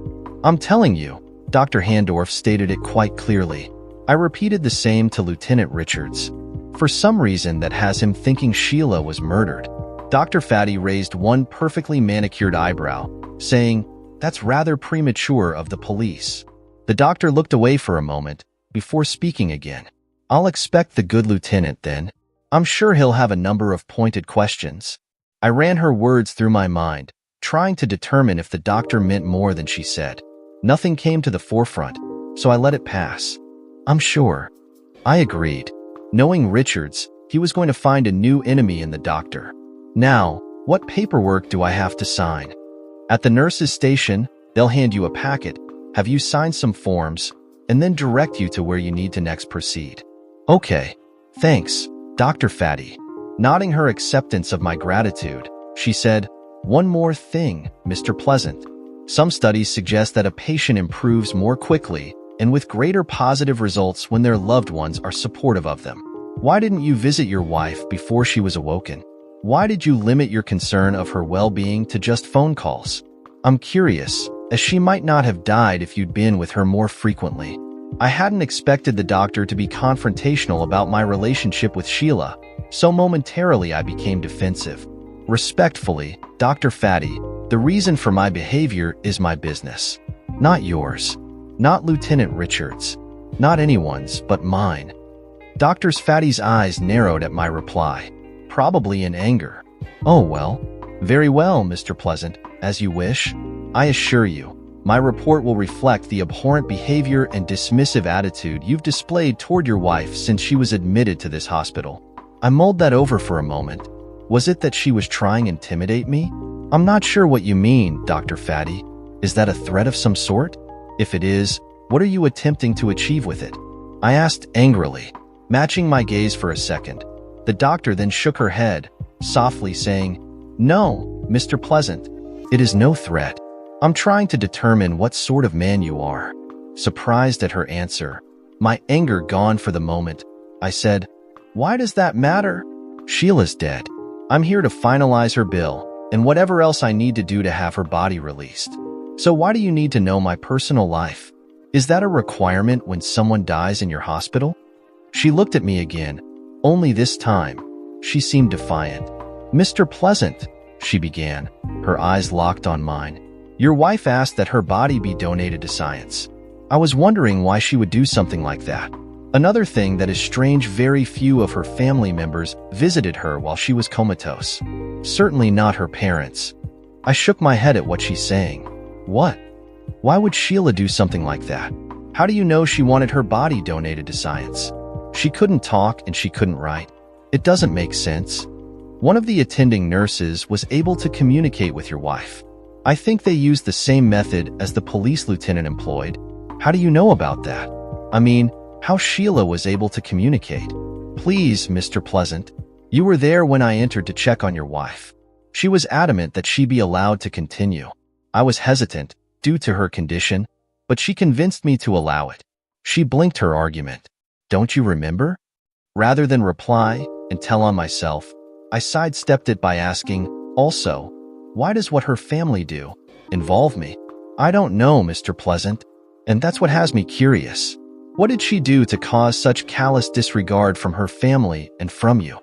I'm telling you, Dr. Handorf stated it quite clearly. I repeated the same to Lieutenant Richards. For some reason that has him thinking Sheila was murdered. Dr. Fatty raised one perfectly manicured eyebrow, saying, "That's rather premature of the police." The doctor looked away for a moment before speaking again. "I'll expect the good lieutenant then. I'm sure he'll have a number of pointed questions." I ran her words through my mind, trying to determine if the doctor meant more than she said. Nothing came to the forefront, so I let it pass. "I'm sure." I agreed. Knowing Richards, he was going to find a new enemy in the doctor. Now, what paperwork do I have to sign? At the nurse's station, they'll hand you a packet, have you sign some forms, and then direct you to where you need to next proceed. "Okay, thanks, Dr. Fatty." Nodding her acceptance of my gratitude, she said, "One more thing, Mr. Pleasant. Some studies suggest that a patient improves more quickly and with greater positive results when their loved ones are supportive of them. Why didn't you visit your wife before she was awoken? Why did you limit your concern of her well-being to just phone calls? I'm curious, as she might not have died if you'd been with her more frequently." I hadn't expected the doctor to be confrontational about my relationship with Sheila, so momentarily I became defensive. "Respectfully, Dr. Fatty, the reason for my behavior is my business. Not yours. Not Lieutenant Richards. Not anyone's but mine." Dr. Fatty's eyes narrowed at my reply, probably in anger. "Oh well. Very well, Mr. Pleasant, as you wish. I assure you, my report will reflect the abhorrent behavior and dismissive attitude you've displayed toward your wife since she was admitted to this hospital." I mulled that over for a moment. Was it that she was trying to intimidate me? "I'm not sure what you mean, Dr. Fatty. Is that a threat of some sort? If it is, what are you attempting to achieve with it?" I asked angrily, matching my gaze for a second. The doctor then shook her head, softly saying, "No, Mr. Pleasant, it is no threat. I'm trying to determine what sort of man you are." Surprised at her answer, my anger gone for the moment, I said, "Why does that matter? Sheila's dead. I'm here to finalize her bill and whatever else I need to do to have her body released. So why do you need to know my personal life? Is that a requirement when someone dies in your hospital?" She looked at me again, only this time, she seemed defiant. "Mr. Pleasant," she began, her eyes locked on mine. "Your wife asked that her body be donated to science. I was wondering why she would do something like that. Another thing that is strange, very few of her family members visited her while she was comatose. Certainly not her parents." I shook my head at what she's saying. "What? Why would Sheila do something like that? How do you know she wanted her body donated to science? She couldn't talk and she couldn't write. It doesn't make sense. One of the attending nurses was able to communicate with your wife. I think they used the same method as the police lieutenant employed. How do you know about that? I mean, how Sheila was able to communicate?" "Please, Mr. Pleasant, you were there when I entered to check on your wife. She was adamant that she be allowed to continue. I was hesitant, due to her condition, but she convinced me to allow it. She blinked her argument. Don't you remember?" Rather than reply and tell on myself, I sidestepped it by asking, "Also, why does what her family do involve me?" "I don't know, Mr. Pleasant, and that's what has me curious. What did she do to cause such callous disregard from her family and from you?"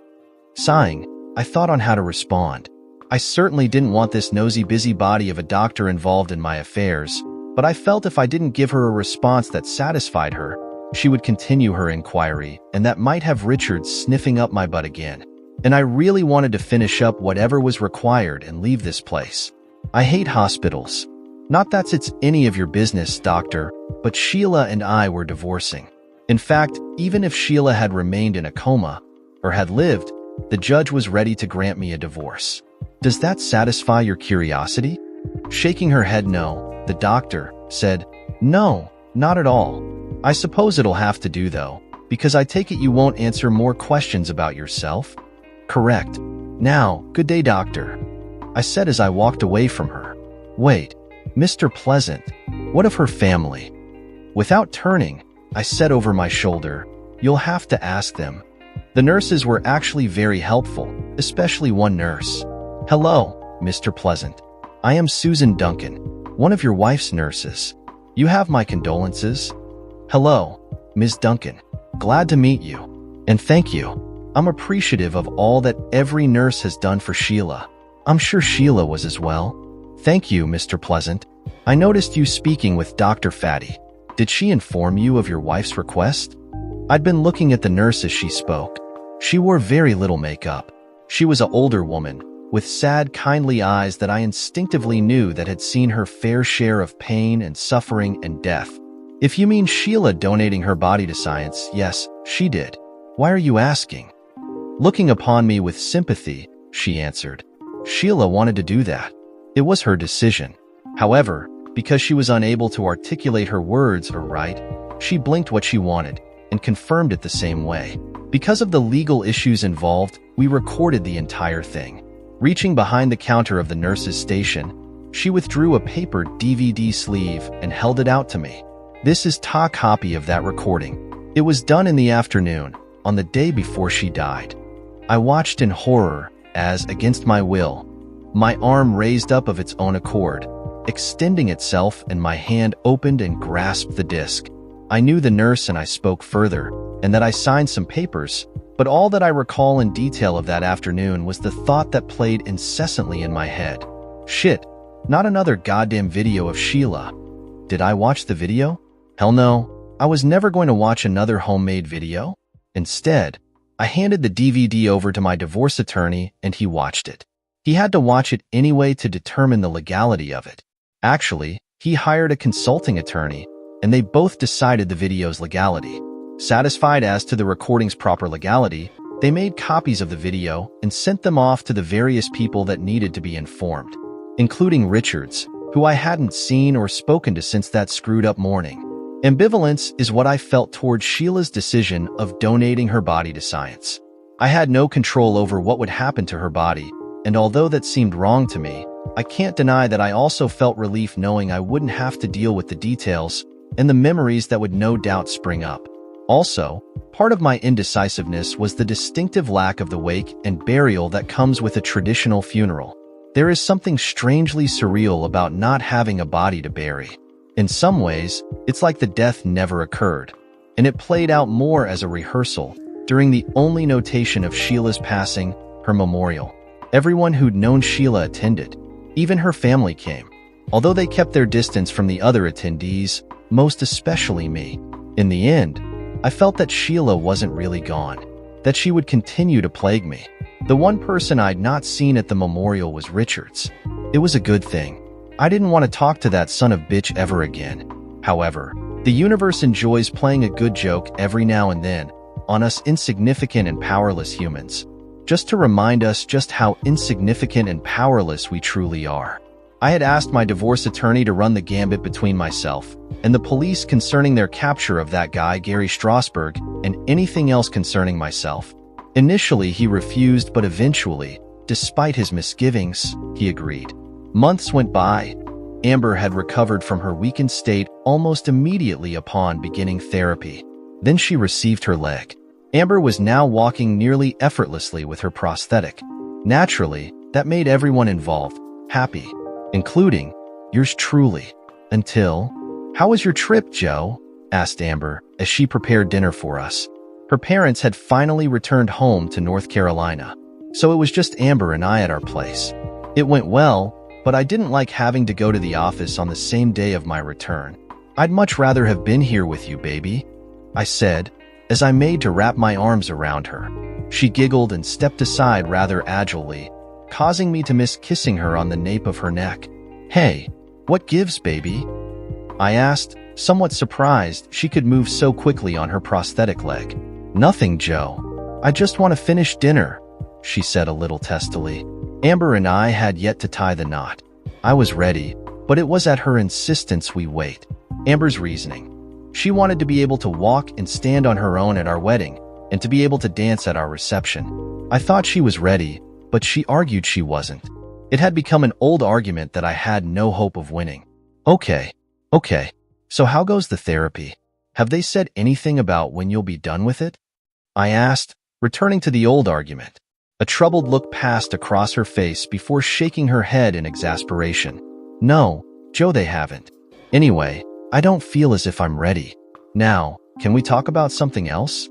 Sighing, I thought on how to respond. I certainly didn't want this nosy busybody of a doctor involved in my affairs, but I felt if I didn't give her a response that satisfied her, she would continue her inquiry, and that might have Richards sniffing up my butt again. And I really wanted to finish up whatever was required and leave this place. I hate hospitals. Not that it's any of your business, doctor, but Sheila and I were divorcing. In fact, even if Sheila had remained in a coma, or had lived, the judge was ready to grant me a divorce. Does that satisfy your curiosity? Shaking her head no, the doctor said, "No, not at all. I suppose it'll have to do though, because I take it you won't answer more questions about yourself?" "Correct. Now, good day, doctor," I said as I walked away from her. "Wait, Mr. Pleasant, what of her family?" Without turning, I said over my shoulder, "You'll have to ask them." The nurses were actually very helpful, especially one nurse. "Hello, Mr. Pleasant. I am Susan Duncan, one of your wife's nurses. You have my condolences." "Hello, Ms. Duncan. Glad to meet you. And thank you. I'm appreciative of all that every nurse has done for Sheila. I'm sure Sheila was as well." "Thank you, Mr. Pleasant. I noticed you speaking with Dr. Fatty. Did she inform you of your wife's request?" I'd been looking at the nurse as she spoke. She wore very little makeup. She was an older woman, with sad, kindly eyes that I instinctively knew that had seen her fair share of pain and suffering and death. "If you mean Sheila donating her body to science, yes, she did. Why are you asking?" Looking upon me with sympathy, she answered, "Sheila wanted to do that. It was her decision. However, because she was unable to articulate her words aright, she blinked what she wanted and confirmed it the same way. Because of the legal issues involved, we recorded the entire thing." Reaching behind the counter of the nurse's station, she withdrew a paper DVD sleeve and held it out to me. "This is a copy of that recording. It was done in the afternoon, on the day before she died." I watched in horror as, against my will, my arm raised up of its own accord, extending itself, and my hand opened and grasped the disc. I knew the nurse and I spoke further, and that I signed some papers, but all that I recall in detail of that afternoon was the thought that played incessantly in my head. Shit, not another goddamn video of Sheila. Did I watch the video? Hell no, I was never going to watch another homemade video. Instead, I handed the DVD over to my divorce attorney and he watched it. He had to watch it anyway to determine the legality of it. Actually, he hired a consulting attorney, and they both decided the video's legality. Satisfied as to the recording's proper legality, they made copies of the video and sent them off to the various people that needed to be informed, including Richards, who I hadn't seen or spoken to since that screwed-up morning. Ambivalence is what I felt towards Sheila's decision of donating her body to science. I had no control over what would happen to her body, and although that seemed wrong to me, I can't deny that I also felt relief knowing I wouldn't have to deal with the details and the memories that would no doubt spring up. Also, part of my indecisiveness was the distinctive lack of the wake and burial that comes with a traditional funeral. There is something strangely surreal about not having a body to bury. In some ways, it's like the death never occurred, and it played out more as a rehearsal during the only notation of Sheila's passing, her memorial. Everyone who'd known Sheila attended. Even her family came, although they kept their distance from the other attendees, most especially me. In the end, I felt that Sheila wasn't really gone, that she would continue to plague me. The one person I'd not seen at the memorial was Richards. It was a good thing. I didn't want to talk to that son of bitch ever again. However, the universe enjoys playing a good joke every now and then on us insignificant and powerless humans, just to remind us just how insignificant and powerless we truly are. I had asked my divorce attorney to run the gambit between myself and the police concerning their capture of that guy Gary Strasberg and anything else concerning myself. Initially, he refused, but eventually, despite his misgivings, he agreed. Months went by. Amber had recovered from her weakened state almost immediately upon beginning therapy. Then she received her leg. Amber was now walking nearly effortlessly with her prosthetic. Naturally, that made everyone involved happy, including yours truly. Until, "How was your trip, Joe?" asked Amber as she prepared dinner for us. Her parents had finally returned home to North Carolina, so it was just Amber and I at our place. It went well, but I didn't like having to go to the office on the same day of my return. "I'd much rather have been here with you, baby," I said, as I made to wrap my arms around her. She giggled and stepped aside rather agilely, causing me to miss kissing her on the nape of her neck. "Hey, what gives, baby?" I asked, somewhat surprised she could move so quickly on her prosthetic leg. "Nothing, Joe. I just want to finish dinner," she said a little testily. Amber and I had yet to tie the knot. I was ready, but it was at her insistence we wait. Amber's reasoning. She wanted to be able to walk and stand on her own at our wedding, and to be able to dance at our reception. I thought she was ready, but she argued she wasn't. It had become an old argument that I had no hope of winning. Okay. So how goes the therapy? Have they said anything about when you'll be done with it? I asked, returning to the old argument. A troubled look passed across her face before shaking her head in exasperation. No, Joe, they haven't. Anyway, I don't feel as if I'm ready. Now, can we talk about something else?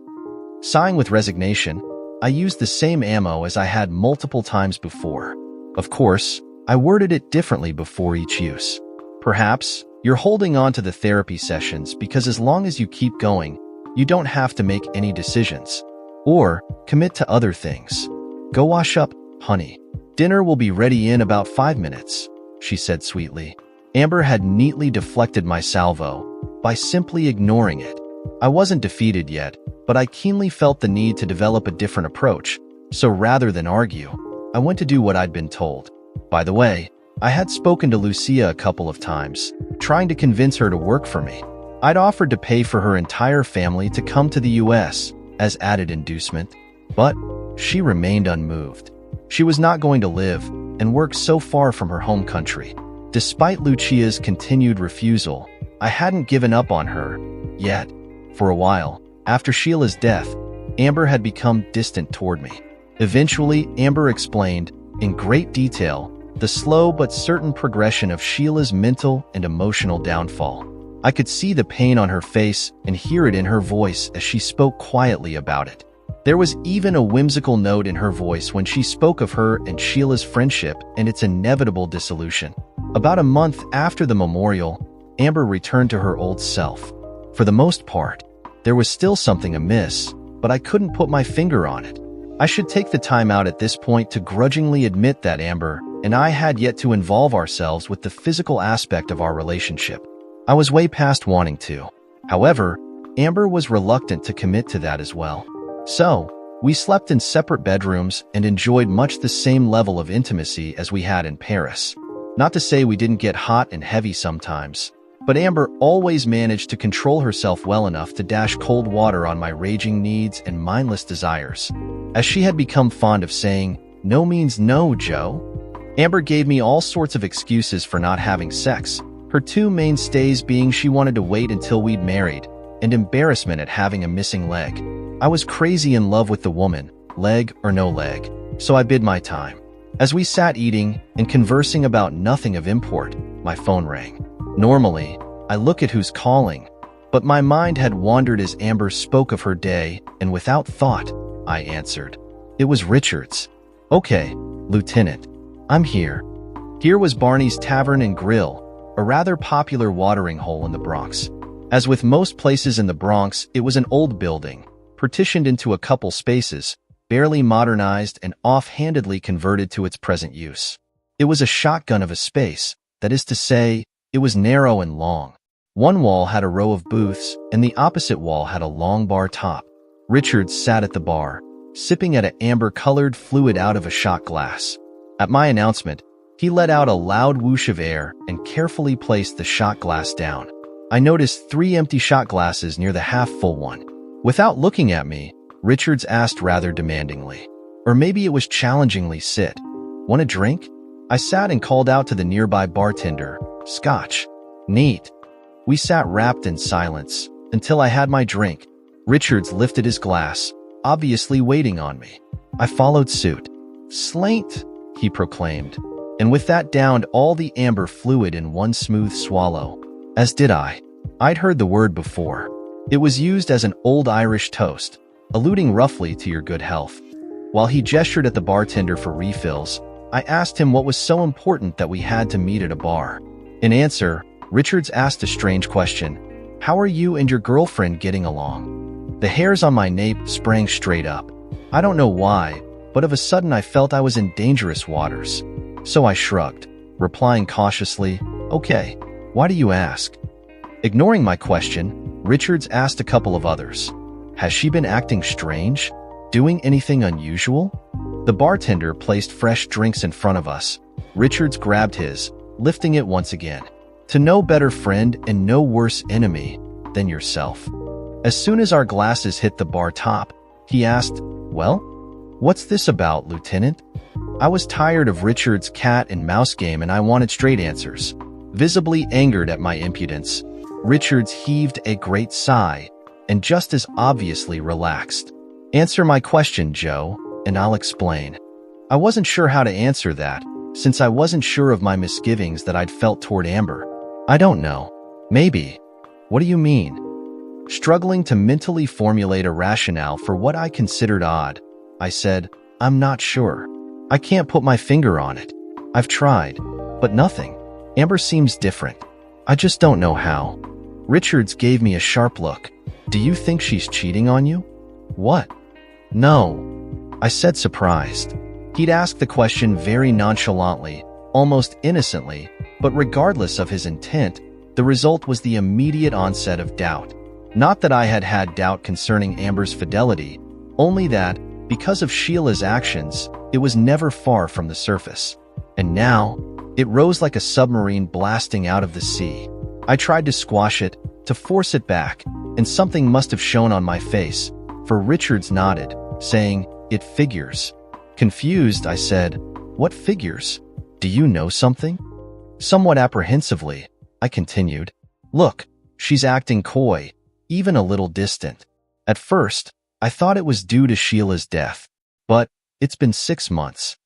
Sighing with resignation, I used the same ammo as I had multiple times before. Of course, I worded it differently before each use. Perhaps you're holding on to the therapy sessions because as long as you keep going, you don't have to make any decisions. Or commit to other things. Go wash up, honey. Dinner will be ready in about 5 minutes, she said sweetly. Amber had neatly deflected my salvo by simply ignoring it. I wasn't defeated yet, but I keenly felt the need to develop a different approach. So rather than argue, I went to do what I'd been told. By the way, I had spoken to Lucia a couple of times, trying to convince her to work for me. I'd offered to pay for her entire family to come to the US as added inducement, but she remained unmoved. She was not going to live and work so far from her home country. Despite Lucia's continued refusal, I hadn't given up on her yet. For a while, after Sheila's death, Amber had become distant toward me. Eventually, Amber explained, in great detail, the slow but certain progression of Sheila's mental and emotional downfall. I could see the pain on her face and hear it in her voice as she spoke quietly about it. There was even a whimsical note in her voice when she spoke of her and Sheila's friendship and its inevitable dissolution. About a month after the memorial, Amber returned to her old self. For the most part, there was still something amiss, but I couldn't put my finger on it. I should take the time out at this point to grudgingly admit that Amber and I had yet to involve ourselves with the physical aspect of our relationship. I was way past wanting to. However, Amber was reluctant to commit to that as well. So, we slept in separate bedrooms and enjoyed much the same level of intimacy as we had in Paris. Not to say we didn't get hot and heavy sometimes, but Amber always managed to control herself well enough to dash cold water on my raging needs and mindless desires. As she had become fond of saying, "No means no, Joe." Amber gave me all sorts of excuses for not having sex, her two mainstays being she wanted to wait until we'd married, and embarrassment at having a missing leg. I was crazy in love with the woman, leg or no leg, so I bid my time. As we sat eating and conversing about nothing of import, my phone rang. Normally, I look at who's calling, but my mind had wandered as Amber spoke of her day, and without thought, I answered. It was Richards. "Okay, Lieutenant. I'm here." Here was Barney's Tavern and Grill, a rather popular watering hole in the Bronx. As with most places in the Bronx, it was an old building, partitioned into a couple spaces, barely modernized and offhandedly converted to its present use. It was a shotgun of a space, that is to say, it was narrow and long. One wall had a row of booths, and the opposite wall had a long bar top. Richards sat at the bar, sipping at an amber-colored fluid out of a shot glass. At my announcement, he let out a loud whoosh of air and carefully placed the shot glass down. I noticed 3 empty shot glasses near the half-full one. Without looking at me, Richards asked rather demandingly, or maybe it was challengingly, "Sit. Want a drink?" I sat and called out to the nearby bartender, "Scotch." "Neat." We sat wrapped in silence until I had my drink. Richards lifted his glass, obviously waiting on me. I followed suit. "Slaint," he proclaimed, and with that downed all the amber fluid in one smooth swallow. As did I. I'd heard the word before. It was used as an old Irish toast, alluding roughly to your good health. While he gestured at the bartender for refills, I asked him what was so important that we had to meet at a bar. In answer, Richards asked a strange question. "How are you and your girlfriend getting along?" The hairs on my nape sprang straight up. I don't know why, but of a sudden I felt I was in dangerous waters. So I shrugged, replying cautiously, "Okay, why do you ask?" Ignoring my question, Richards asked a couple of others. "Has she been acting strange? Doing anything unusual?" The bartender placed fresh drinks in front of us. Richards grabbed his, lifting it once again. To no better friend and no worse enemy than yourself. As soon as our glasses hit the bar top, he asked, "Well, what's this about, Lieutenant?" I was tired of Richard's cat and mouse game and I wanted straight answers. Visibly angered at my impudence, Richards heaved a great sigh and just as obviously relaxed. "Answer my question, Joe, and I'll explain." I wasn't sure how to answer that, since I wasn't sure of my misgivings that I'd felt toward Amber. "I don't know. Maybe." "What do you mean?" Struggling to mentally formulate a rationale for what I considered odd, I said, "I'm not sure. I can't put my finger on it. I've tried, but nothing. Amber seems different. I just don't know how." Richards gave me a sharp look. "Do you think she's cheating on you?" "What?" "No," I said, surprised. He'd asked the question very nonchalantly, almost innocently, but regardless of his intent, the result was the immediate onset of doubt. Not that I had had doubt concerning Amber's fidelity, only that, because of Sheila's actions, it was never far from the surface. And now, it rose like a submarine blasting out of the sea. I tried to squash it, to force it back, and something must have shown on my face, for Richards nodded, saying, "It figures." Confused, I said, "What figures? Do you know something?" Somewhat apprehensively, I continued, "Look, she's acting coy, even a little distant. At first, I thought it was due to Sheila's death, but it's been 6 months."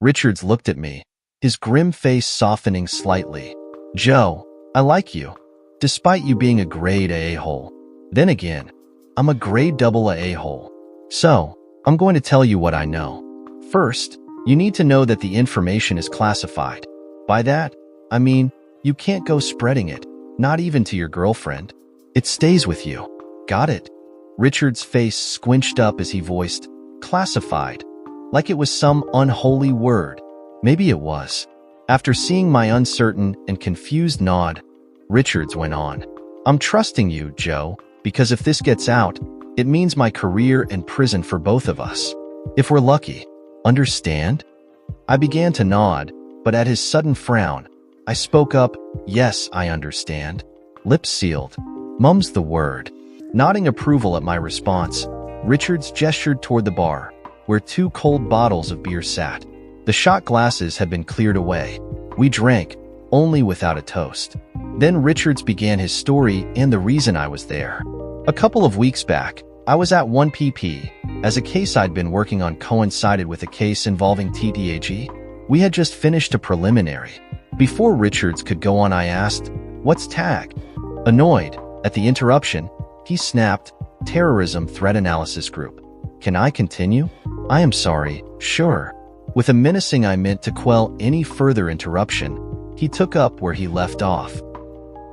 Richards looked at me, his grim face softening slightly. "Joe, I like you, despite you being a grade A-hole. Then again, I'm a grade double A-hole. So, I'm going to tell you what I know. First, you need to know that the information is classified. By that, I mean, you can't go spreading it, not even to your girlfriend. It stays with you. Got it?" Richard's face squinched up as he voiced, "Classified," like it was some unholy word. Maybe it was. After seeing my uncertain and confused nod, Richards went on, "I'm trusting you, Joe, because if this gets out, it means my career and prison for both of us. If we're lucky. Understand?" I began to nod, but at his sudden frown, I spoke up, "Yes, I understand." Lips sealed. Mum's the word. Nodding approval at my response, Richards gestured toward the bar, where 2 cold bottles of beer sat. The shot glasses had been cleared away. We drank, only without a toast. Then Richards began his story and the reason I was there. A couple of weeks back, I was at 1PP, as a case I'd been working on coincided with a case involving TTAG. We had just finished a preliminary. Before Richards could go on, I asked, "What's TAG?" Annoyed at the interruption, he snapped, "Terrorism Threat Analysis Group." "Can I continue?" "I am sorry, sure." With a menacing I meant to quell any further interruption, he took up where he left off.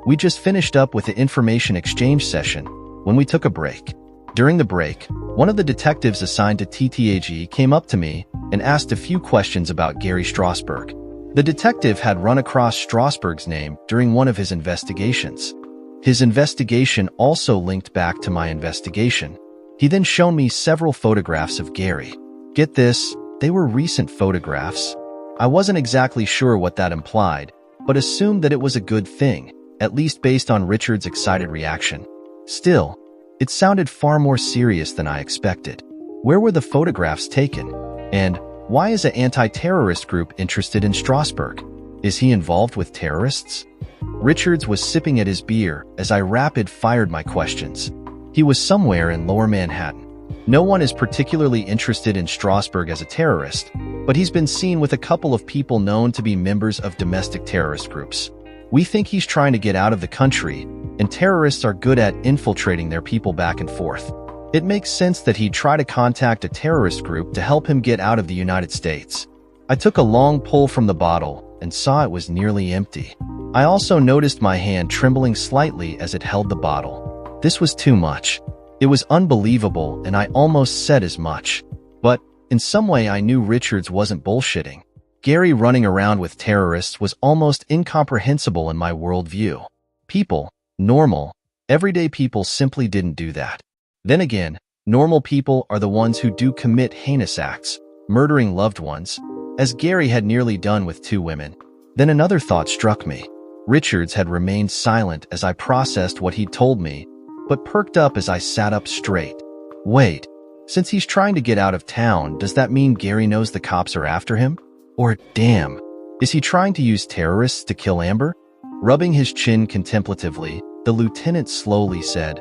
We just finished up with the information exchange session when we took a break. During the break, one of the detectives assigned to TTAG came up to me and asked a few questions about Gary Strasberg. The detective had run across Strasberg's name during one of his investigations. His investigation also linked back to my investigation. He then showed me several photographs of Gary. Get this, they were recent photographs. I wasn't exactly sure what that implied, but assumed that it was a good thing, at least based on Richard's excited reaction. Still, it sounded far more serious than I expected. Where were the photographs taken? And why is an anti-terrorist group interested in Strasberg? Is he involved with terrorists? Richards was sipping at his beer as I rapid-fired my questions. He was somewhere in Lower Manhattan. No one is particularly interested in Strasberg as a terrorist, but he's been seen with a couple of people known to be members of domestic terrorist groups. We think he's trying to get out of the country, and terrorists are good at infiltrating their people back and forth. It makes sense that he'd try to contact a terrorist group to help him get out of the United States. I took a long pull from the bottle and saw it was nearly empty. I also noticed my hand trembling slightly as it held the bottle. This was too much. It was unbelievable, and I almost said as much. But, in some way I knew Richards wasn't bullshitting. Gary running around with terrorists was almost incomprehensible in my worldview. People, normal, everyday people simply didn't do that. Then again, normal people are the ones who do commit heinous acts, murdering loved ones, as Gary had nearly done with 2 women. Then another thought struck me. Richards had remained silent as I processed what he'd told me, but perked up as I sat up straight. Wait, since he's trying to get out of town, does that mean Gary knows the cops are after him? Or, damn, is he trying to use terrorists to kill Amber? Rubbing his chin contemplatively, the lieutenant slowly said,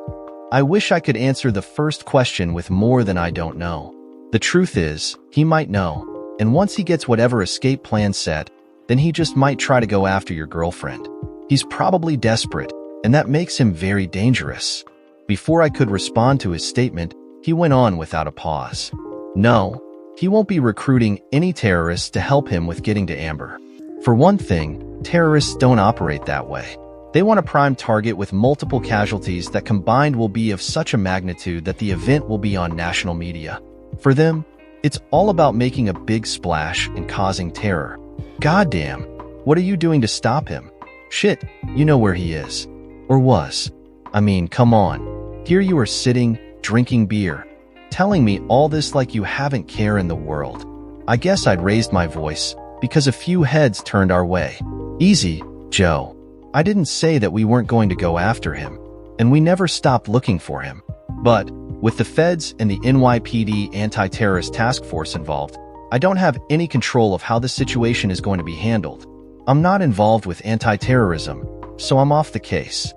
I wish I could answer the first question with more than I don't know. The truth is, he might know, and once he gets whatever escape plan set, then he just might try to go after your girlfriend. He's probably desperate, and that makes him very dangerous. Before I could respond to his statement, he went on without a pause. No, he won't be recruiting any terrorists to help him with getting to Amber. For one thing, terrorists don't operate that way. They want a prime target with multiple casualties that combined will be of such a magnitude that the event will be on national media. For them, it's all about making a big splash and causing terror. Goddamn, what are you doing to stop him? Shit, you know where he is. Or was. I mean, come on. Here you are sitting, drinking beer, telling me all this like you haven't care in the world. I guess I'd raised my voice, because a few heads turned our way. Easy, Joe. I didn't say that we weren't going to go after him, and we never stopped looking for him. But, with the feds and the NYPD anti-terrorist task force involved, I don't have any control of how the situation is going to be handled. I'm not involved with anti-terrorism, so I'm off the case.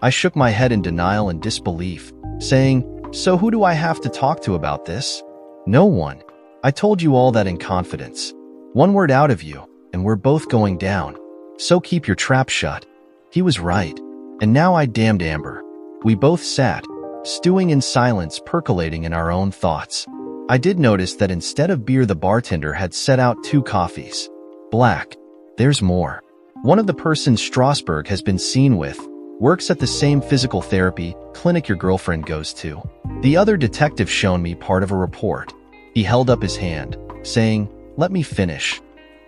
I shook my head in denial and disbelief, saying, so who do I have to talk to about this? No one. I told you all that in confidence. One word out of you, and we're both going down. So keep your trap shut. He was right. And now I damned Amber. We both sat, stewing in silence, percolating in our own thoughts. I did notice that instead of beer, the bartender had set out 2 coffees. Black. There's more. One of the persons Strasberg has been seen with works at the same physical therapy clinic your girlfriend goes to. The other detective shown me part of a report. He held up his hand, saying, let me finish.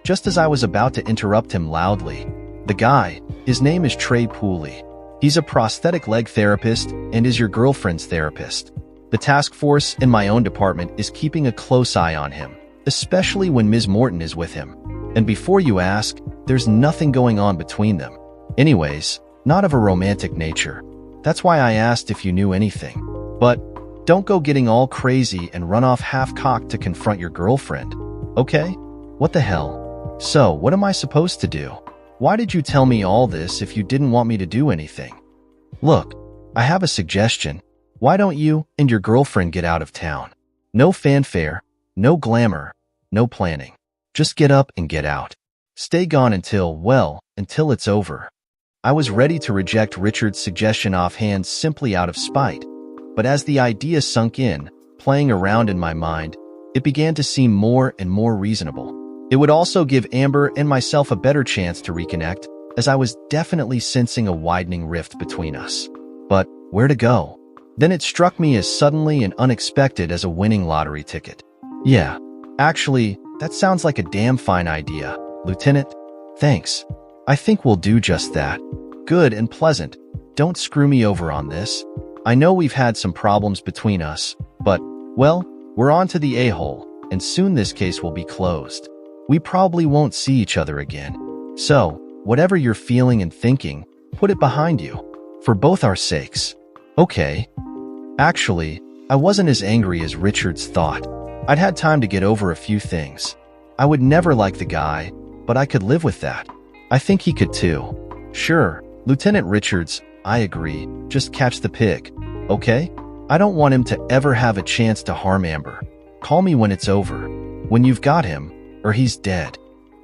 Just as I was about to interrupt him loudly, the guy, his name is Trey Pooley. He's a prosthetic leg therapist and is your girlfriend's therapist. The task force in my own department is keeping a close eye on him, especially when Ms. Morton is with him. And before you ask, there's nothing going on between them. Anyways, not of a romantic nature. That's why I asked if you knew anything. But don't go getting all crazy and run off half-cocked to confront your girlfriend. Okay? What the hell? So, what am I supposed to do? Why did you tell me all this if you didn't want me to do anything? Look, I have a suggestion. Why don't you and your girlfriend get out of town? No fanfare, no glamour, no planning. Just get up and get out. Stay gone until it's over. I was ready to reject Richard's suggestion offhand simply out of spite, but as the idea sunk in, playing around in my mind, it began to seem more and more reasonable. It would also give Amber and myself a better chance to reconnect, as I was definitely sensing a widening rift between us. But where to go? Then it struck me as suddenly and unexpected as a winning lottery ticket. Yeah, actually, that sounds like a damn fine idea, Lieutenant. Thanks. I think we'll do just that. Good and pleasant. Don't screw me over on this. I know we've had some problems between us, but, well, we're on to the a-hole, and soon this case will be closed. We probably won't see each other again. So, whatever you're feeling and thinking, put it behind you. For both our sakes. Okay. Actually, I wasn't as angry as Richards thought. I'd had time to get over a few things. I would never like the guy, but I could live with that. I think he could too. Sure, Lieutenant Richards, I agree. Just catch the pig, okay? I don't want him to ever have a chance to harm Amber. Call me when it's over. When you've got him, or he's dead.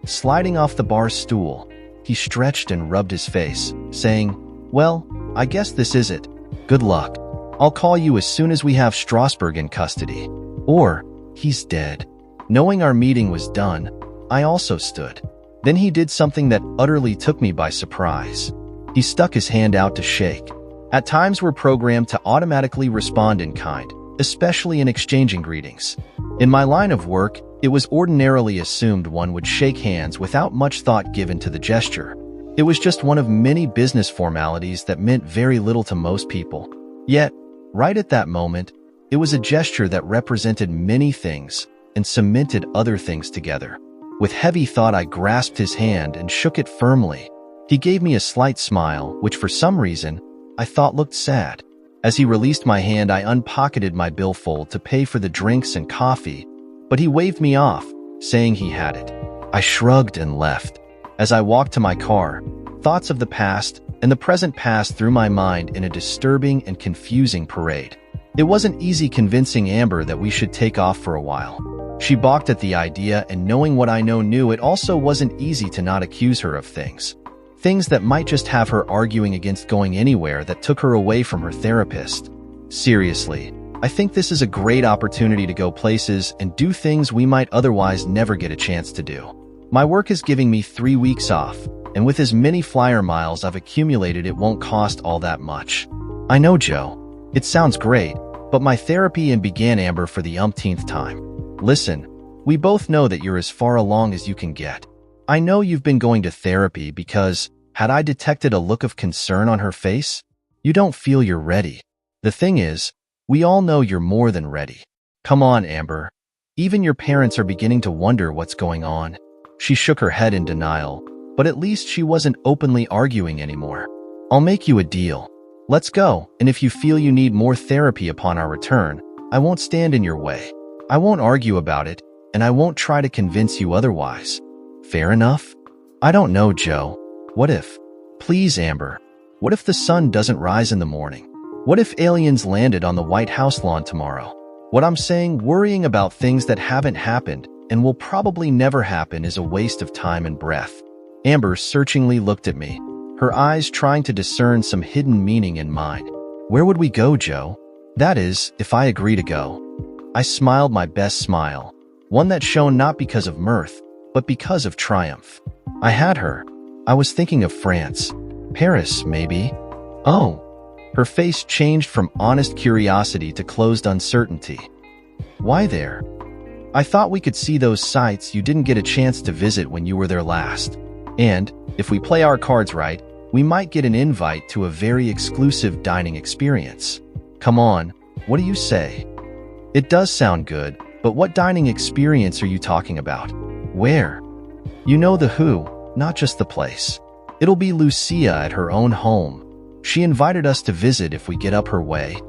Sliding off the bar stool, he stretched and rubbed his face, saying, well, I guess this is it. Good luck. I'll call you as soon as we have Strasberg in custody. Or, he's dead. Knowing our meeting was done, I also stood. Then he did something that utterly took me by surprise. He stuck his hand out to shake. At times we're programmed to automatically respond in kind, especially in exchanging greetings. In my line of work, it was ordinarily assumed one would shake hands without much thought given to the gesture. It was just one of many business formalities that meant very little to most people. Yet, right at that moment, it was a gesture that represented many things and cemented other things together. With heavy thought, I grasped his hand and shook it firmly. He gave me a slight smile, which for some reason, I thought looked sad. As he released my hand, I unpocketed my billfold to pay for the drinks and coffee, but he waved me off, saying he had it. I shrugged and left. As I walked to my car, thoughts of the past and the present passed through my mind in a disturbing and confusing parade. It wasn't easy convincing Amber that we should take off for a while. She balked at the idea, and knowing what I knew, it also wasn't easy to not accuse her of things that might just have her arguing against going anywhere that took her away from her therapist. Seriously, I think this is a great opportunity to go places and do things we might otherwise never get a chance to do. My work is giving me 3 weeks off, and with as many flyer miles I've accumulated, it won't cost all that much. I know, Joe. It sounds great, but my therapy and began Amber for the umpteenth time. Listen, we both know that you're as far along as you can get. I know you've been going to therapy because, had I detected a look of concern on her face, you don't feel you're ready. The thing is, we all know you're more than ready. Come on, Amber. Even your parents are beginning to wonder what's going on. She shook her head in denial, but at least she wasn't openly arguing anymore. I'll make you a deal. Let's go, and if you feel you need more therapy upon our return, I won't stand in your way. I won't argue about it, and I won't try to convince you otherwise. Fair enough? I don't know, Joe. What if? Please, Amber. What if the sun doesn't rise in the morning? What if aliens landed on the White House lawn tomorrow? What I'm saying, worrying about things that haven't happened and will probably never happen, is a waste of time and breath. Amber searchingly looked at me, her eyes trying to discern some hidden meaning in mine. Where would we go, Joe? That is, if I agree to go. I smiled my best smile, one that shone not because of mirth, but because of triumph. I had her. I was thinking of France. Paris, maybe. Oh. Her face changed from honest curiosity to closed uncertainty. Why there? I thought we could see those sites you didn't get a chance to visit when you were there last. And, if we play our cards right, we might get an invite to a very exclusive dining experience. Come on, what do you say? It does sound good, but what dining experience are you talking about? Where? You know the who, not just the place. It'll be Lucia at her own home. She invited us to visit if we get up her way.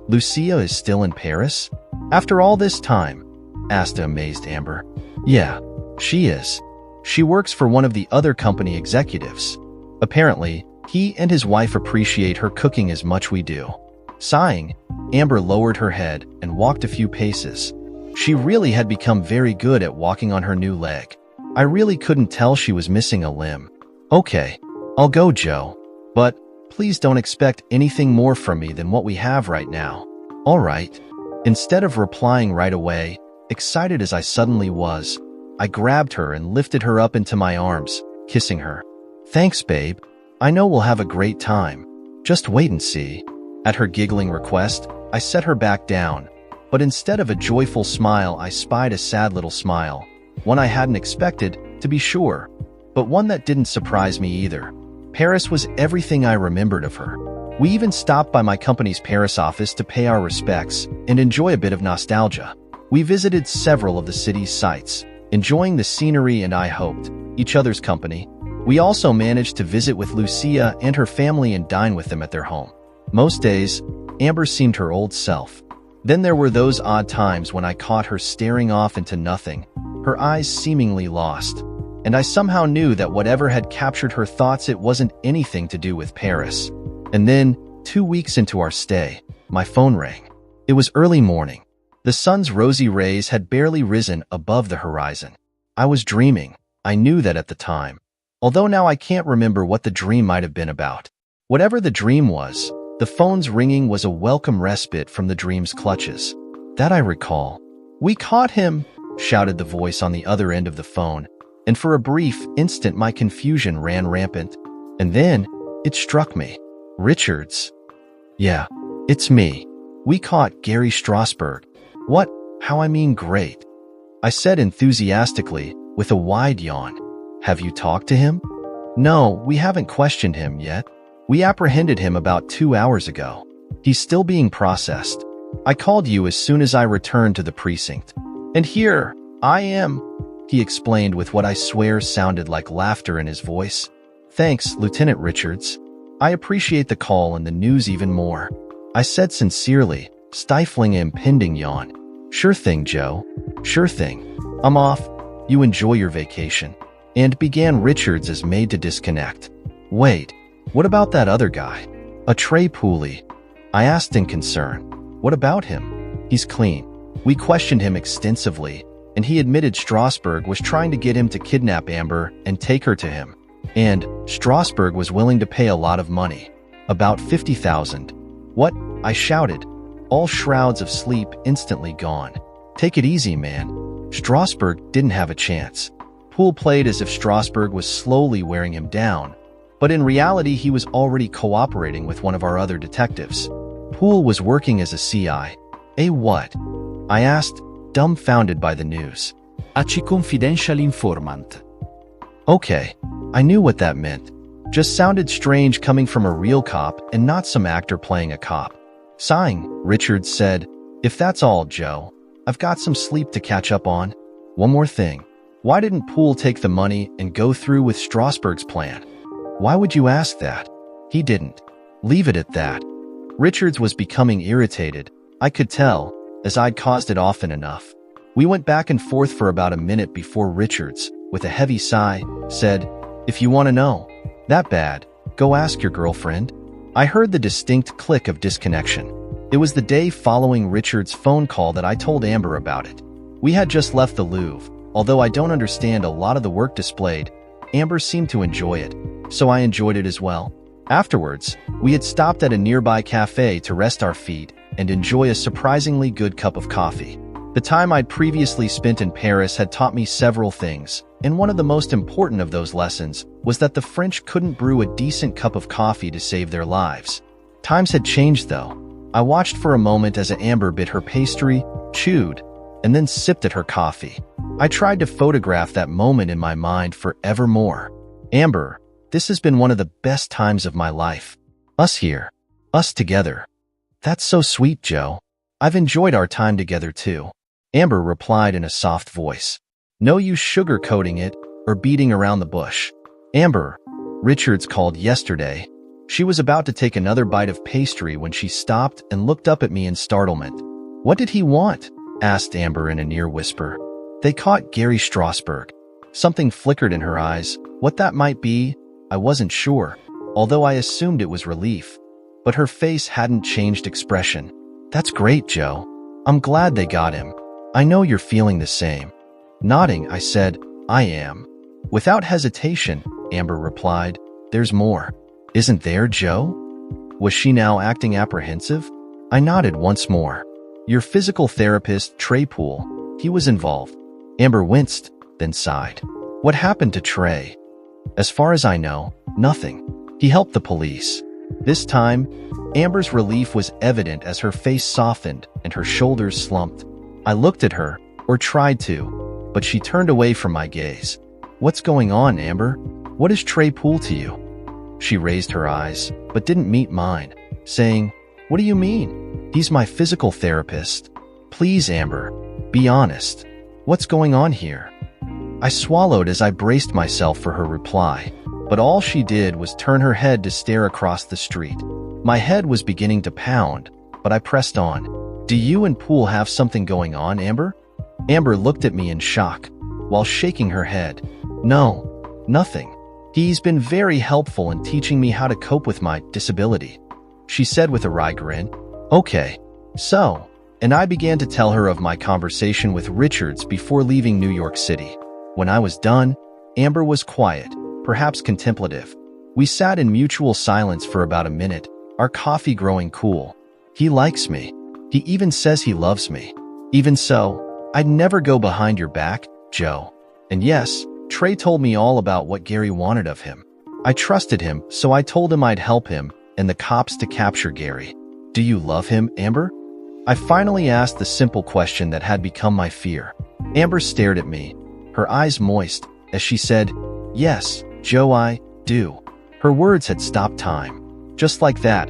Lucia is still in Paris? After all this time? Asked amazed Amber. Yeah, she is. She works for one of the other company executives. Apparently, he and his wife appreciate her cooking as much we do. Sighing, Amber lowered her head and walked a few paces. She really had become very good at walking on her new leg. I really couldn't tell she was missing a limb. Okay, I'll go, Joe. But please don't expect anything more from me than what we have right now. All right. Instead of replying right away, excited as I suddenly was, I grabbed her and lifted her up into my arms, kissing her. Thanks, babe. I know we'll have a great time. Just wait and see. At her giggling request, I set her back down, but instead of a joyful smile, I spied a sad little smile, one I hadn't expected, to be sure, but one that didn't surprise me either. Paris was everything I remembered of her. We even stopped by my company's Paris office to pay our respects and enjoy a bit of nostalgia. We visited several of the city's sites, enjoying the scenery and, I hoped, each other's company. We also managed to visit with Lucia and her family and dine with them at their home. Most days, Amber seemed her old self. Then there were those odd times when I caught her staring off into nothing, her eyes seemingly lost. And I somehow knew that whatever had captured her thoughts, it wasn't anything to do with Paris. And then, 2 weeks into our stay, my phone rang. It was early morning. The sun's rosy rays had barely risen above the horizon. I was dreaming. I knew that at the time. Although now I can't remember what the dream might have been about. Whatever the dream was, the phone's ringing was a welcome respite from the dream's clutches. That I recall. "We caught him!" shouted the voice on the other end of the phone, and for a brief instant my confusion ran rampant. And then, it struck me. Richards. Yeah, it's me. We caught Gary Strasberg. What? How I mean great. I said enthusiastically, with a wide yawn. Have you talked to him? No, we haven't questioned him yet. We apprehended him about 2 hours ago. He's still being processed. I called you as soon as I returned to the precinct. And here I am. he explained with what I swear sounded like laughter in his voice. Thanks, Lieutenant Richards. I appreciate the call and the news even more, I said sincerely, stifling an impending yawn. Sure thing, Joe. Sure thing. I'm off. You enjoy your vacation. And began Richards as made to disconnect. Wait, what about that other guy? A Trey Pooley. I asked in concern. What about him? He's clean. We questioned him extensively, and he admitted Strasburg was trying to get him to kidnap Amber and take her to him. And Strasburg was willing to pay a lot of money. About $50,000. What? I shouted. All shrouds of sleep instantly gone. Take it easy, man. Strasburg didn't have a chance. Poole played as if Strasburg was slowly wearing him down, but in reality he was already cooperating with one of our other detectives. Poole was working as a CI. A what? I asked, dumbfounded by the news. Aci confidential informant. Okay, I knew what that meant. Just sounded strange coming from a real cop and not some actor playing a cop. Sighing, Richards said, If that's all, Joe, I've got some sleep to catch up on. One more thing. Why didn't Poole take the money and go through with Strasburg's plan? Why would you ask that? He didn't. Leave it at that. Richards was becoming irritated. I could tell, as I'd caused it often enough. We went back and forth for about a minute before Richards, with a heavy sigh, said, If you want to know that bad, go ask your girlfriend. I heard the distinct click of disconnection. It was the day following Richards' phone call that I told Amber about it. We had just left the Louvre. Although I don't understand a lot of the work displayed, Amber seemed to enjoy it, so I enjoyed it as well. Afterwards, we had stopped at a nearby cafe to rest our feet and enjoy a surprisingly good cup of coffee. The time I'd previously spent in Paris had taught me several things, and one of the most important of those lessons was that the French couldn't brew a decent cup of coffee to save their lives. Times had changed, though. I watched for a moment as Amber bit her pastry, chewed, and then sipped at her coffee. I tried to photograph that moment in my mind forevermore. Amber, this has been one of the best times of my life. Us here. Us together. That's so sweet, Joe. I've enjoyed our time together too. Amber replied in a soft voice. No use sugarcoating it or beating around the bush. Amber, Richards called yesterday. She was about to take another bite of pastry when she stopped and looked up at me in startlement. What did he want? Asked Amber in a near whisper. They caught Gary Strasburg. Something flickered in her eyes. What that might be, I wasn't sure, although I assumed it was relief. But her face hadn't changed expression. That's great, Joe. I'm glad they got him. I know you're feeling the same. Nodding, I said, I am. Without hesitation, Amber replied, There's more. Isn't there, Joe? Was she now acting apprehensive? I nodded once more. Your physical therapist, Trey Poole, he was involved. Amber winced, then sighed. What happened to Trey? As far as I know, nothing. He helped the police. This time, Amber's relief was evident as her face softened and her shoulders slumped. I looked at her, or tried to, but she turned away from my gaze. What's going on, Amber? What is Trey Poole to you? She raised her eyes, but didn't meet mine, saying, What do you mean? He's my physical therapist. Please, Amber, be honest. What's going on here? I swallowed as I braced myself for her reply, but all she did was turn her head to stare across the street. My head was beginning to pound, but I pressed on. Do you and Poole have something going on, Amber? Amber looked at me in shock, while shaking her head. No, nothing. He's been very helpful in teaching me how to cope with my disability, she said with a wry grin. Okay, so, and I began to tell her of my conversation with Richards before leaving New York City. When I was done, Amber was quiet, perhaps contemplative. We sat in mutual silence for about a minute, our coffee growing cool. He likes me. He even says he loves me. Even so, I'd never go behind your back, Joe. And yes, Trey told me all about what Gary wanted of him. I trusted him, so I told him I'd help him and the cops to capture Gary. Do you love him, Amber? I finally asked the simple question that had become my fear. Amber stared at me, her eyes moist, as she said, Yes, Joe, I do. Her words had stopped time. Just like that,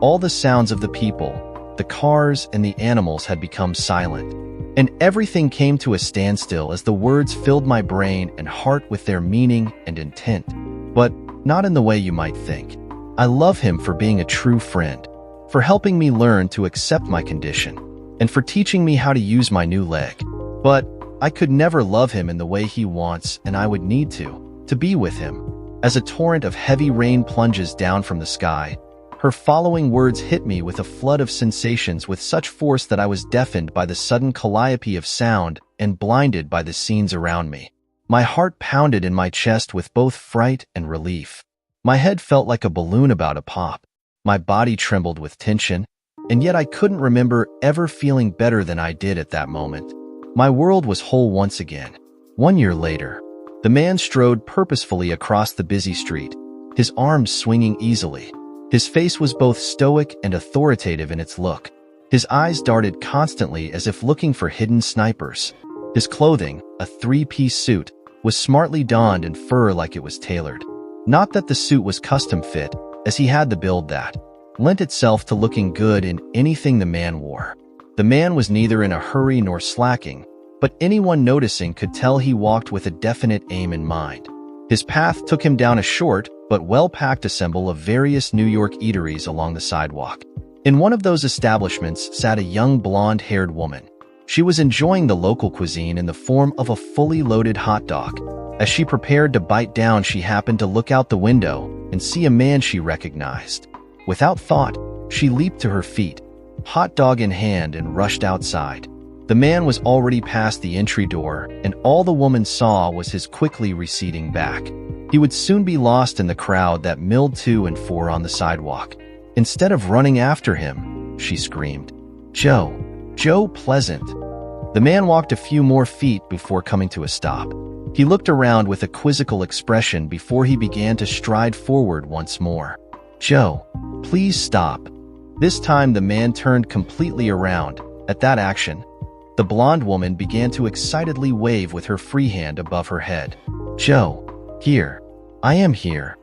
all the sounds of the people, the cars, and the animals had become silent. and everything came to a standstill as the words filled my brain and heart with their meaning and intent. But not in the way you might think. I love him for being a true friend, for helping me learn to accept my condition, and for teaching me how to use my new leg. But I could never love him in the way he wants, and I would need to be with him. As a torrent of heavy rain plunges down from the sky, her following words hit me with a flood of sensations with such force that I was deafened by the sudden calliope of sound and blinded by the scenes around me. My heart pounded in my chest with both fright and relief. My head felt like a balloon about to pop. My body trembled with tension, and yet I couldn't remember ever feeling better than I did at that moment. My world was whole once again. 1 year later, the man strode purposefully across the busy street, his arms swinging easily. His face was both stoic and authoritative in its look. His eyes darted constantly as if looking for hidden snipers. His clothing, a three-piece suit, was smartly donned in fur like it was tailored. Not that the suit was custom fit, as he had the build that lent itself to looking good in anything the man wore. The man was neither in a hurry nor slacking, but anyone noticing could tell he walked with a definite aim in mind. His path took him down a short but well-packed assemble of various New York eateries along the sidewalk. In one of those establishments sat a young blonde-haired woman. She was enjoying the local cuisine in the form of a fully loaded hot dog. As she prepared to bite down, she happened to look out the window and see a man she recognized. Without thought, she leaped to her feet, hot dog in hand, and rushed outside. The man was already past the entry door, and all the woman saw was his quickly receding back. He would soon be lost in the crowd that milled to and fro on the sidewalk. Instead of running after him, she screamed, "Joe! Joe Pleasant!" The man walked a few more feet before coming to a stop. He looked around with a quizzical expression before he began to stride forward once more. "Joe, please stop." This time the man turned completely around. At that action, the blonde woman began to excitedly wave with her free hand above her head. "Joe, here. I am here."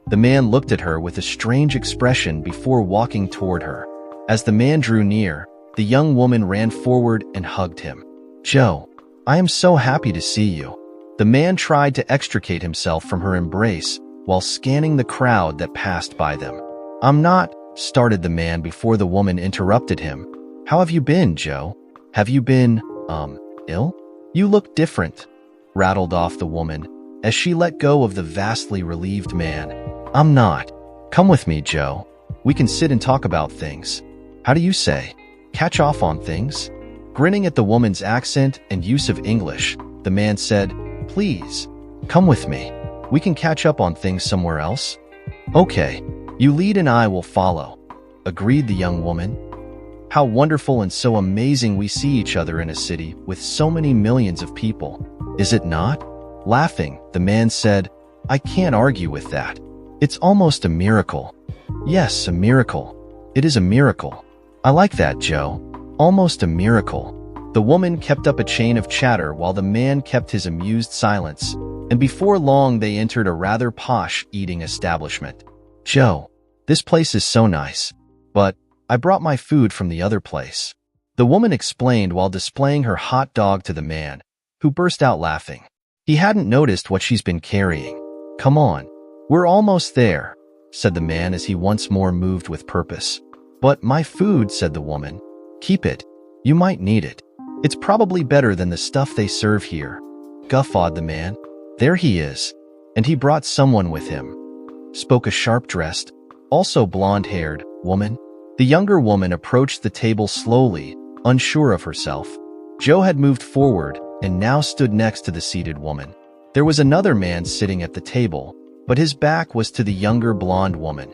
The man looked at her with a strange expression before walking toward her. As the man drew near, the young woman ran forward and hugged him. "Joe, I am so happy to see you." The man tried to extricate himself from her embrace while scanning the crowd that passed by them. "I'm not," started the man before the woman interrupted him. "How have you been, Joe? Have you been, ill? You look different," rattled off the woman as she let go of the vastly relieved man. "I'm not. Come with me, Joe. We can sit and talk about things. How do you say? Catch off on things?" Grinning at the woman's accent and use of English, the man said, "Please, come with me. We can catch up on things somewhere else." "Okay, you lead and I will follow," agreed the young woman. "How wonderful and so amazing we see each other in a city with so many millions of people, is it not?" Laughing, the man said, "I can't argue with that. It's almost a miracle." "Yes, a miracle. It is a miracle. I like that, Joe. Almost a miracle." The woman kept up a chain of chatter while the man kept his amused silence, and before long they entered a rather posh eating establishment. "Joe, this place is so nice, but I brought my food from the other place," the woman explained while displaying her hot dog to the man, who burst out laughing. He hadn't noticed what she's been carrying. "Come on, we're almost there," said the man as he once more moved with purpose. "But my food," said the woman. "Keep it. You might need it. It's probably better than the stuff they serve here," guffawed the man. "There he is." And he brought someone with him, spoke a sharp-dressed, also blonde-haired, woman. The younger woman approached the table slowly, unsure of herself. Joe had moved forward and now stood next to the seated woman. There was another man sitting at the table, but his back was to the younger blonde woman.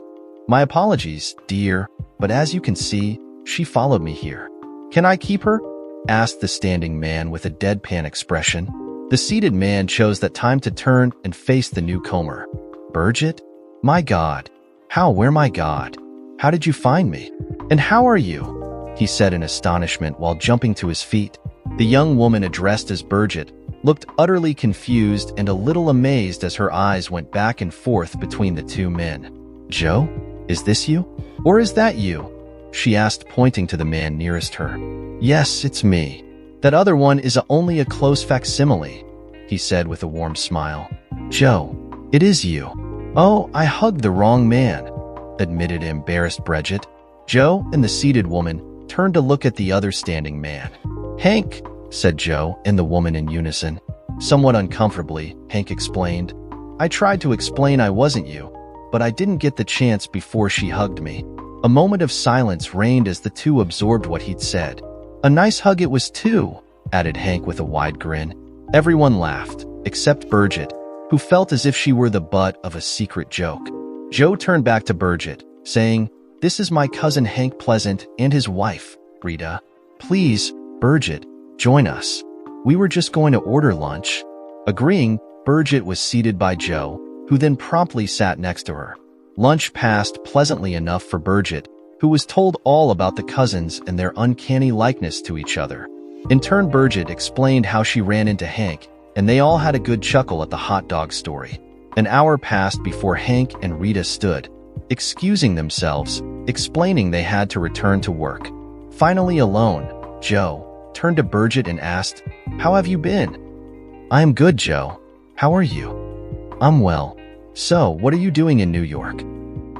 "My apologies, dear, but as you can see, she followed me here." "Can I keep her?" asked the standing man with a deadpan expression. The seated man chose that time to turn and face the newcomer. "Bridget? My God. Where my God? How did you find me? And how are you?" he said in astonishment while jumping to his feet. The young woman addressed as Bridget looked utterly confused and a little amazed as her eyes went back and forth between the two men. "Joe, is this you? Or is that you?" she asked, pointing to the man nearest her. "Yes, it's me," That other one is only a close facsimile, he said with a warm smile. Joe, it is you. Oh, I hugged the wrong man, admitted embarrassed Bridget. Joe and the seated woman turned to look at the other standing man. Hank, said Joe and the woman in unison. Somewhat uncomfortably, Hank explained. I tried to explain I wasn't you, but I didn't get the chance before she hugged me. A moment of silence reigned as the two absorbed what he'd said. A nice hug it was too, added Hank with a wide grin. Everyone laughed, except Bridget, who felt as if she were the butt of a secret joke. Joe turned back to Bridget, saying, This is my cousin Hank Pleasant and his wife, Rita. Please, Bridget, join us. We were just going to order lunch. Agreeing, Bridget was seated by Joe, who then promptly sat next to her. Lunch passed pleasantly enough for Bridget, who was told all about the cousins and their uncanny likeness to each other. In turn, Bridget explained how she ran into Hank, and they all had a good chuckle at the hot dog story. An hour passed before Hank and Rita stood, excusing themselves, explaining they had to return to work. Finally alone, Joe turned to Bridget and asked, How have you been? I am good, Joe. How are you? I'm well. So, what are you doing in New York?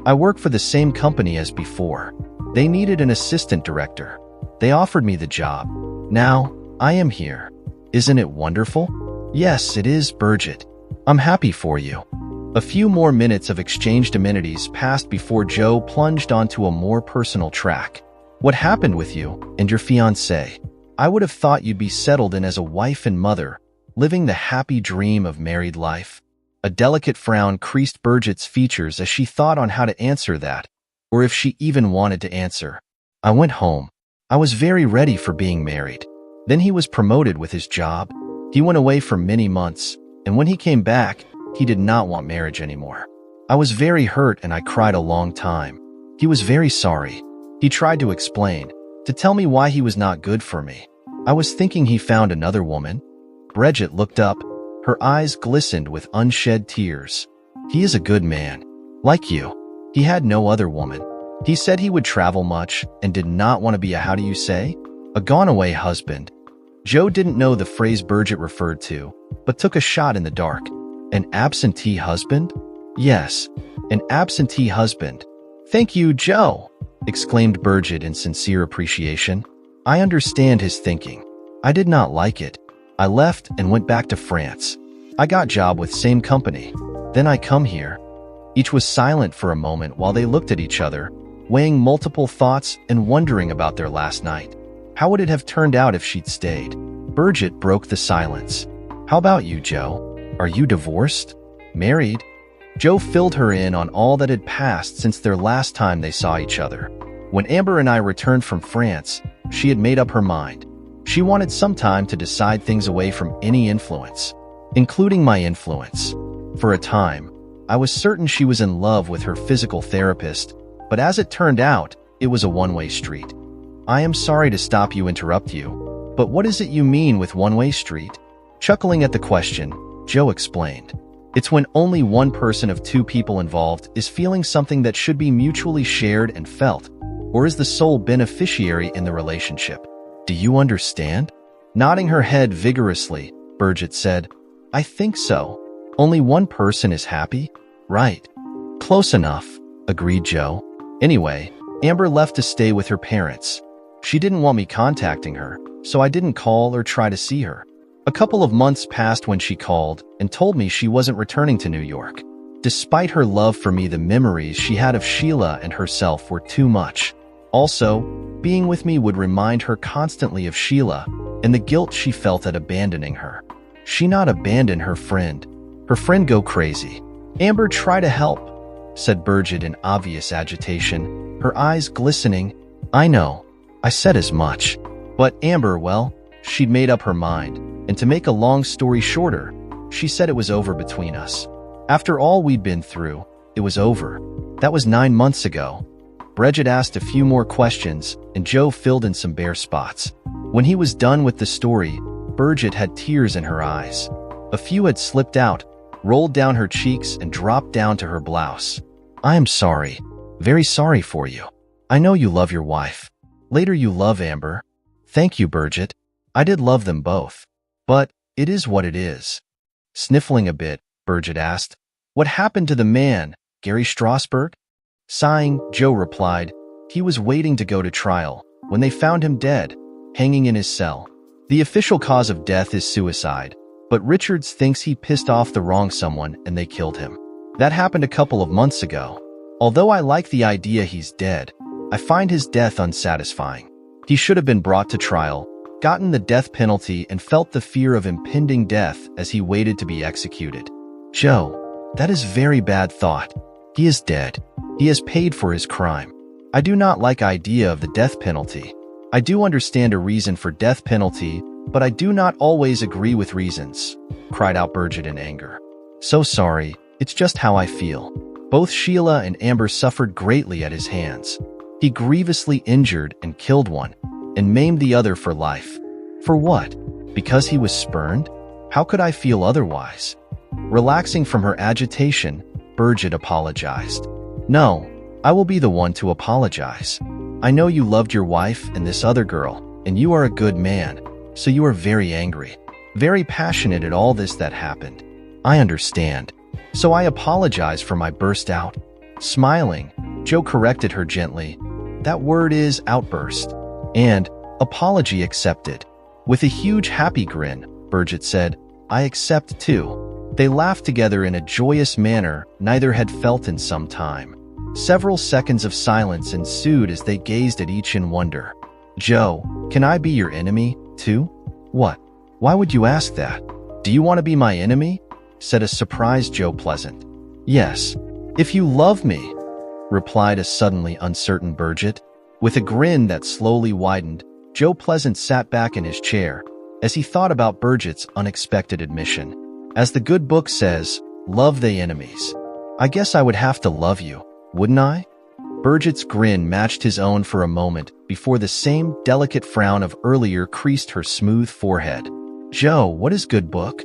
I work for the same company as before. They needed an assistant director. They offered me the job. Now, I am here. Isn't it wonderful? Yes, it is, Bridget. I'm happy for you. A few more minutes of exchanged amenities passed before Joe plunged onto a more personal track. What happened with you and your fiancé? I would have thought you'd be settled in as a wife and mother, living the happy dream of married life. A delicate frown creased Bridget's features as she thought on how to answer that, or if she even wanted to answer. I went home. I was very ready for being married. Then he was promoted with his job. He went away for many months, and when he came back, he did not want marriage anymore. I was very hurt and I cried a long time. He was very sorry. He tried to explain, to tell me why he was not good for me. I was thinking he found another woman. Bridget looked up. Her eyes glistened with unshed tears. He is a good man. Like you. He had no other woman. He said he would travel much and did not want to be a gone-away husband. Joe didn't know the phrase Bridget referred to, but took a shot in the dark. An absentee husband? Yes, an absentee husband. Thank you, Joe, exclaimed Bridget in sincere appreciation. I understand his thinking. I did not like it. I left and went back to France. I got job with same company. Then I come here. Each was silent for a moment while they looked at each other, weighing multiple thoughts and wondering about their last night. How would it have turned out if she'd stayed? Bridget broke the silence. How about you, Joe? Are you divorced? Married? Joe filled her in on all that had passed since their last time they saw each other. When Amber and I returned from France, she had made up her mind. She wanted some time to decide things away from any influence, including my influence. For a time, I was certain she was in love with her physical therapist, but as it turned out, it was a one-way street. I am sorry to stop you, interrupt you, but what is it you mean with one-way street? Chuckling at the question, Joe explained. It's when only one person of two people involved is feeling something that should be mutually shared and felt, or is the sole beneficiary in the relationship. Do you understand? Nodding her head vigorously, Bridget said, I think so. Only one person is happy? Right. Close enough, agreed Joe. Anyway, Amber left to stay with her parents. She didn't want me contacting her, so I didn't call or try to see her. A couple of months passed when she called and told me she wasn't returning to New York. Despite her love for me, the memories she had of Sheila and herself were too much. Also, being with me would remind her constantly of Sheila and the guilt she felt at abandoning her. She not abandon her friend. Her friend go crazy. Amber, try to help, said Bridget in obvious agitation, her eyes glistening. I know. I said as much. But Amber, well, she'd made up her mind, and to make a long story shorter, she said it was over between us. After all we'd been through, it was over. That was 9 months ago. Bridget asked a few more questions, and Joe filled in some bare spots. When he was done with the story, Bridget had tears in her eyes. A few had slipped out, rolled down her cheeks, and dropped down to her blouse. I am sorry. Very sorry for you. I know you love your wife. Later you love Amber. Thank you, Bridget. I did love them both. But it is what it is. Sniffling a bit, Burgett asked, "What happened to the man, Gary Strasberg?" Sighing, Joe replied, "He was waiting to go to trial when they found him dead, hanging in his cell. The official cause of death is suicide, but Richards thinks he pissed off the wrong someone and they killed him. That happened a couple of months ago. Although I like the idea he's dead, I find his death unsatisfying. He should have been brought to trial, gotten the death penalty, and felt the fear of impending death as he waited to be executed." Joe, that is very bad thought. He is dead. He has paid for his crime. I do not like idea of the death penalty. I do understand a reason for death penalty, but I do not always agree with reasons, cried out Burgett in anger. So sorry, it's just how I feel. Both Sheila and Amber suffered greatly at his hands. He grievously injured and killed one, and maimed the other for life. For what? Because he was spurned? How could I feel otherwise? Relaxing from her agitation, Burgett apologized. No, I will be the one to apologize. I know you loved your wife and this other girl, and you are a good man, so you are very angry, very passionate at all this that happened. I understand. So I apologize for my burst out. Smiling, Joe corrected her gently. That word is outburst. And apology accepted. With a huge happy grin, Burgett said, I accept too. They laughed together in a joyous manner neither had felt in some time. Several seconds of silence ensued as they gazed at each in wonder. Joe, can I be your enemy, too? What? Why would you ask that? Do you want to be my enemy? Said a surprised Joe Pleasant. Yes, if you love me, replied a suddenly uncertain Burgett. With a grin that slowly widened, Joe Pleasant sat back in his chair as he thought about Burgett's unexpected admission. As the good book says, love they enemies. I guess I would have to love you, wouldn't I? Burgett's grin matched his own for a moment before the same delicate frown of earlier creased her smooth forehead. Joe, what is good book?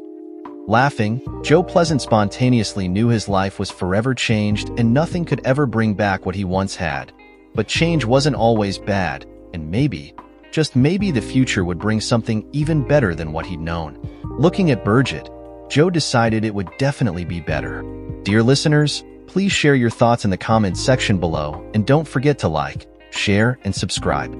Laughing, Joe Pleasant spontaneously knew his life was forever changed and nothing could ever bring back what he once had. But change wasn't always bad, and maybe, just maybe the future would bring something even better than what he'd known. Looking at Burgett, Joe decided it would definitely be better. Dear listeners, please share your thoughts in the comments section below and don't forget to like, share, and subscribe.